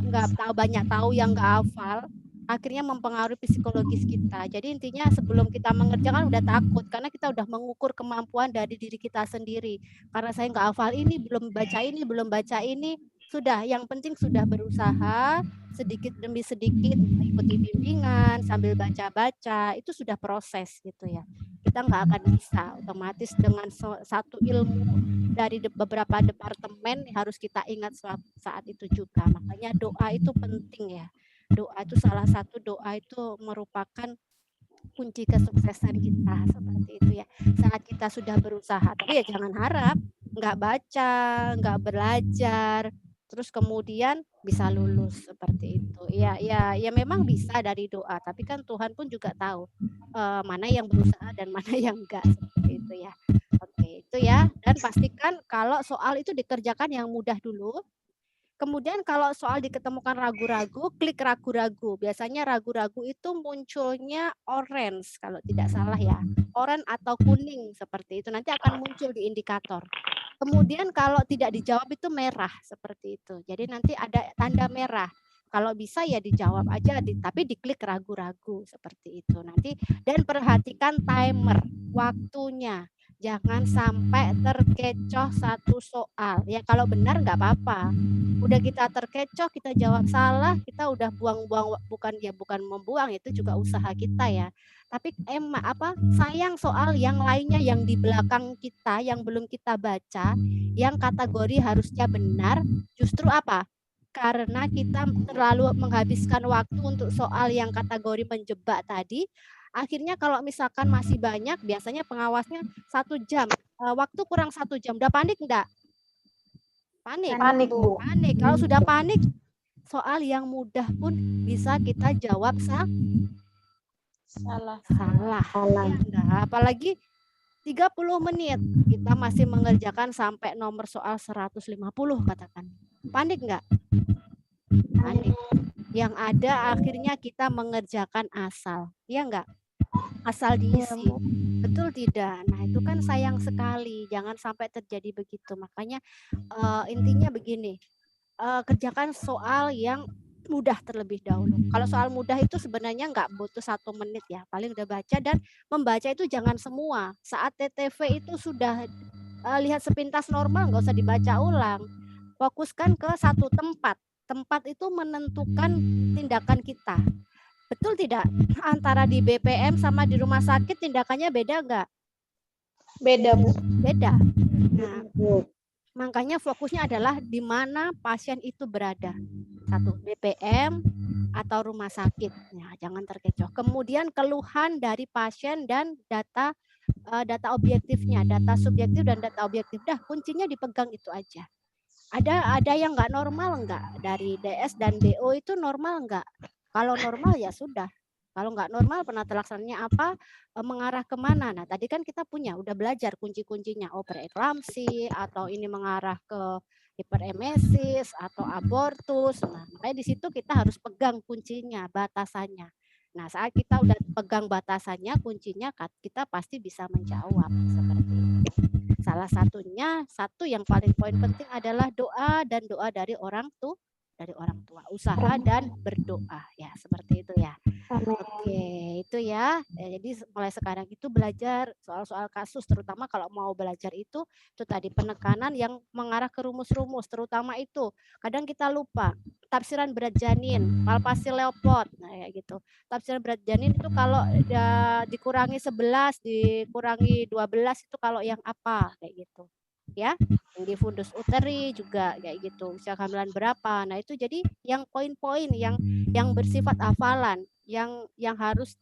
nggak tahu banyak tahu yang nggak hafal. Akhirnya mempengaruhi psikologis kita. Jadi intinya sebelum kita mengerjakan udah takut karena kita udah mengukur kemampuan dari diri kita sendiri. Karena saya nggak hafal ini, belum baca ini, sudah. Yang penting sudah berusaha sedikit demi sedikit mengikuti bimbingan sambil baca-baca itu sudah proses gitu ya. Kita nggak akan bisa otomatis dengan satu ilmu dari beberapa departemen harus kita ingat saat itu juga. Makanya doa itu penting ya. Doa itu salah satu doa itu merupakan kunci kesuksesan kita seperti itu ya. Saat kita sudah berusaha, tapi ya jangan harap nggak baca, nggak belajar, terus kemudian bisa lulus seperti itu. Ya memang bisa dari doa, tapi kan Tuhan pun juga tahu mana yang berusaha dan mana yang enggak seperti itu ya. Oke, itu ya. Dan pastikan kalau soal itu dikerjakan yang mudah dulu. Kemudian kalau soal diketemukan ragu-ragu, klik ragu-ragu. Biasanya ragu-ragu itu munculnya orange kalau tidak salah ya. Orange atau kuning seperti itu. Nanti akan muncul di indikator. Kemudian kalau tidak dijawab itu merah seperti itu. Jadi nanti ada tanda merah. Kalau bisa ya dijawab aja, tapi diklik ragu-ragu seperti itu. Nanti dan perhatikan timer, waktunya. Jangan sampai terkecoh satu soal. Ya kalau benar nggak apa-apa. Udah kita terkecoh, kita jawab salah, kita udah buang-buang, bukan membuang, itu juga usaha kita ya. Tapi sayang soal yang lainnya yang di belakang kita yang belum kita baca, yang kategori harusnya benar, justru apa? Karena kita terlalu menghabiskan waktu untuk soal yang kategori menjebak tadi. Akhirnya kalau misalkan masih banyak, biasanya pengawasnya 1 jam, waktu kurang 1 jam, udah panik enggak? Panik. Panik, Bu. Panik. Kalau sudah panik, soal yang mudah pun bisa kita jawab salah. Ya, apalagi 30 menit kita masih mengerjakan sampai nomor soal 150 katakan. Panik enggak? Panik. Yang ada akhirnya kita mengerjakan asal. Ya enggak? Asal diisi. Betul tidak? Nah, itu kan sayang sekali. Jangan sampai terjadi begitu. Makanya intinya begini. Kerjakan soal yang mudah terlebih dahulu. Kalau soal mudah itu sebenarnya nggak butuh 1 menit ya. Paling udah baca, dan membaca itu jangan semua. Saat TTV itu sudah lihat sepintas normal, nggak usah dibaca ulang. Fokuskan ke satu tempat. Tempat itu menentukan tindakan kita. Betul tidak? Antara di BPM sama di rumah sakit tindakannya beda nggak? Beda, Bu. Beda. Nah, makanya fokusnya adalah di mana pasien itu berada. 1, BPM atau rumah sakit. Ya, jangan terkecoh. Kemudian keluhan dari pasien dan data objektifnya, data subjektif dan data objektif. Dah, kuncinya dipegang itu aja. Ada yang nggak normal nggak? Dari DS dan DO itu normal nggak? Kalau normal ya sudah. Kalau nggak normal, penata laksananya apa, mengarah kemana. Nah, tadi kan kita udah belajar kunci-kuncinya. Preeklamsi, atau ini mengarah ke hiperemesis, atau abortus. Nah, makanya di situ kita harus pegang kuncinya, batasannya. Nah, saat kita udah pegang batasannya, kuncinya, kita pasti bisa menjawab. Seperti itu. Salah satunya, yang paling poin penting adalah doa, dan doa dari orang tua. Usaha dan berdoa ya, seperti itu ya. Oke, itu ya. Jadi mulai sekarang itu belajar soal-soal kasus, terutama kalau mau belajar itu tadi penekanan yang mengarah ke rumus-rumus, terutama itu. Kadang kita lupa tafsiran berat janin, palpasi Leopold, nah kayak gitu. Tafsiran berat janin itu kalau dikurangi 11, dikurangi 12 itu kalau yang apa kayak gitu. Ya, tinggi fundus uteri juga kayak gitu, usia kehamilan berapa. Nah, itu jadi yang poin-poin yang bersifat hafalan, yang harus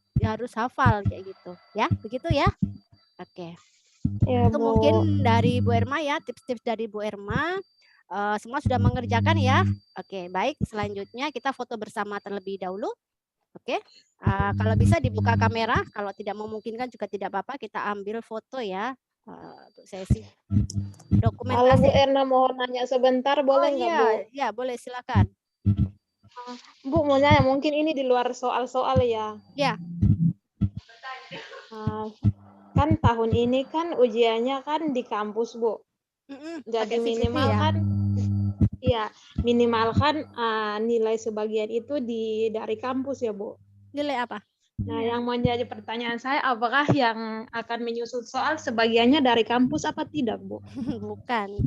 hafal kayak gitu ya. Begitu ya. Oke. Ya, itu Bu. mungkin dari Bu Erma ya, tips-tips dari Bu Erma. Semua sudah mengerjakan ya. Oke, baik. Selanjutnya kita foto bersama terlebih dahulu. Oke. Kalau bisa dibuka kamera, kalau tidak memungkinkan juga tidak apa-apa, kita ambil foto ya. Untuk sesi dokumentasi. Kalau Bu Erna mohon nanya sebentar, boleh nggak, Bu? Ya, boleh, silakan. Bu mau nanya, mungkin ini di luar soal-soal ya. Ya. Kan tahun ini kan ujiannya kan di kampus, Bu. Jadi minimal kan, ya minimal kan nilai sebagian itu dari kampus ya, Bu. Nilai apa? Nah, yang menjadi pertanyaan saya, apakah yang akan menyusun soal sebagiannya dari kampus apa tidak, Bu? Bukan.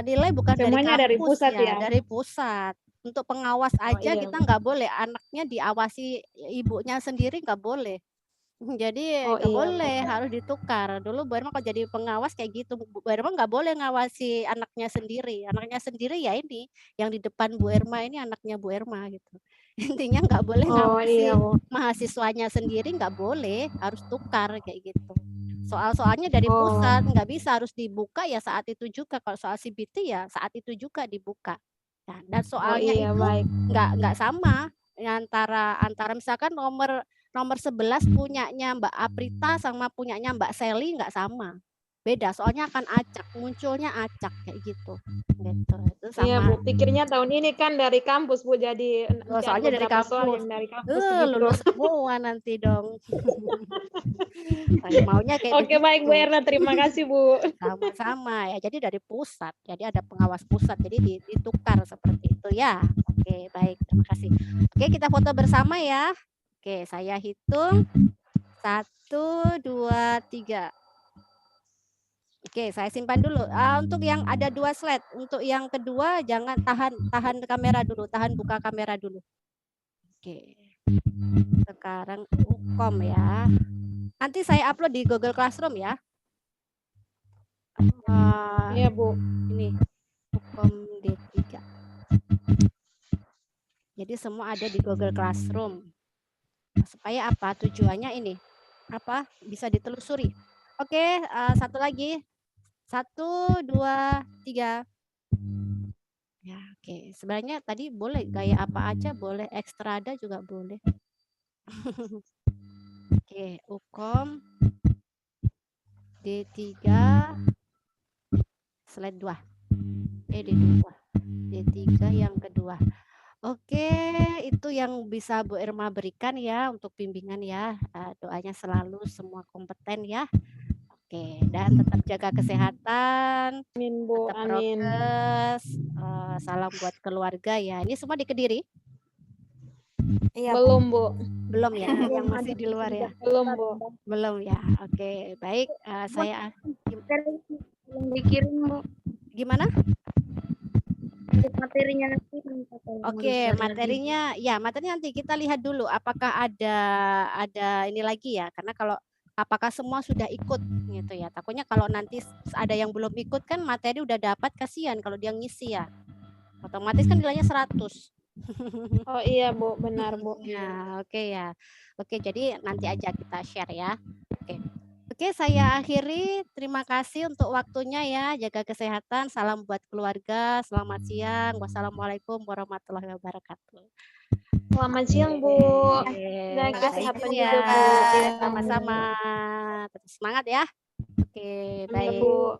Nilai bukan semuanya dari kampus, dari pusat ya? Dari pusat. Untuk pengawas aja iya. Kita nggak boleh, anaknya diawasi ibunya sendiri nggak boleh. Jadi nggak boleh, harus ditukar. Dulu Bu Erma kalau jadi pengawas kayak gitu, Bu Erma nggak boleh ngawasi anaknya sendiri. Anaknya sendiri ya ini, yang di depan Bu Erma ini anaknya Bu Erma gitu. Intinya nggak boleh ngawasi mahasiswanya sendiri, nggak boleh, harus tukar kayak gitu. Soal-soalnya dari pusat, nggak bisa, harus dibuka ya saat itu juga. Kalau soal CBT ya saat itu juga dibuka. Dan soalnya iya, itu baik. nggak sama antara misalkan nomor 11 punyanya Mbak Aprita sama punyanya Mbak Sally nggak sama. Beda, soalnya akan acak, munculnya acak kayak gitu. Itu sama. Iya, Bu. Pikirnya tahun ini kan dari kampus, Bu, jadi soalnya dari beberapa soal kampus. yang dari kampus gitu. Lulus semua nanti dong. Maunya kayak Oke, begitu. baik Bu Erna, terima kasih Bu. Sama-sama ya. Jadi dari pusat, jadi ada pengawas pusat, jadi ditukar seperti itu ya. Oke, baik, terima kasih. Oke, kita foto bersama ya. Oke, saya hitung 1, 2, 3. Oke, saya simpan dulu. Untuk yang ada 2 slide, untuk yang kedua jangan tahan kamera dulu, tahan buka kamera dulu. Oke. Sekarang Ukom ya. Nanti saya upload di Google Classroom ya. Iya, Bu. Ini Ukom D3. Jadi semua ada di Google Classroom. Supaya apa? Tujuannya ini. Apa? Bisa ditelusuri. Oke, satu lagi. 1, 2, 3. Ya, oke. Sebenarnya tadi boleh gaya apa aja, boleh ekstrada juga boleh. Oke, Ukom D3 slide 2. D2. D3 yang kedua. Oke, itu yang bisa Bu Irma berikan ya untuk bimbingan ya. Doanya selalu semua kompeten ya. Oke, dan tetap jaga kesehatan. Amin, Bu. Tetap Amin. prokes. Salam buat keluarga ya. Ini semua di Kediri? Iya, belum, Bu. Belum ya, yang masih di luar ya? Belum, Bu. Belum ya. Oke, baik. Saya belum dikirim, Bu. Gimana? Materinya nanti. Oke, materinya ya, materinya nanti kita lihat dulu apakah ada ini lagi ya. Karena kalau apakah semua sudah ikut gitu ya. Takutnya kalau nanti ada yang belum ikut kan materi udah dapat, kasihan kalau dia ngisi ya. Otomatis kan nilainya 100. Oh iya, Bu, benar, Bu. Ya, oke ya. Oke, jadi nanti aja kita share ya. Oke, saya akhiri. Terima kasih untuk waktunya ya. Jaga kesehatan. Salam buat keluarga. Selamat siang. Wassalamualaikum warahmatullahi wabarakatuh. Selamat siang, Bu. Dan kesehatan juga, Bu. Sama-sama. Tetap semangat ya. Oke, baik. Bu.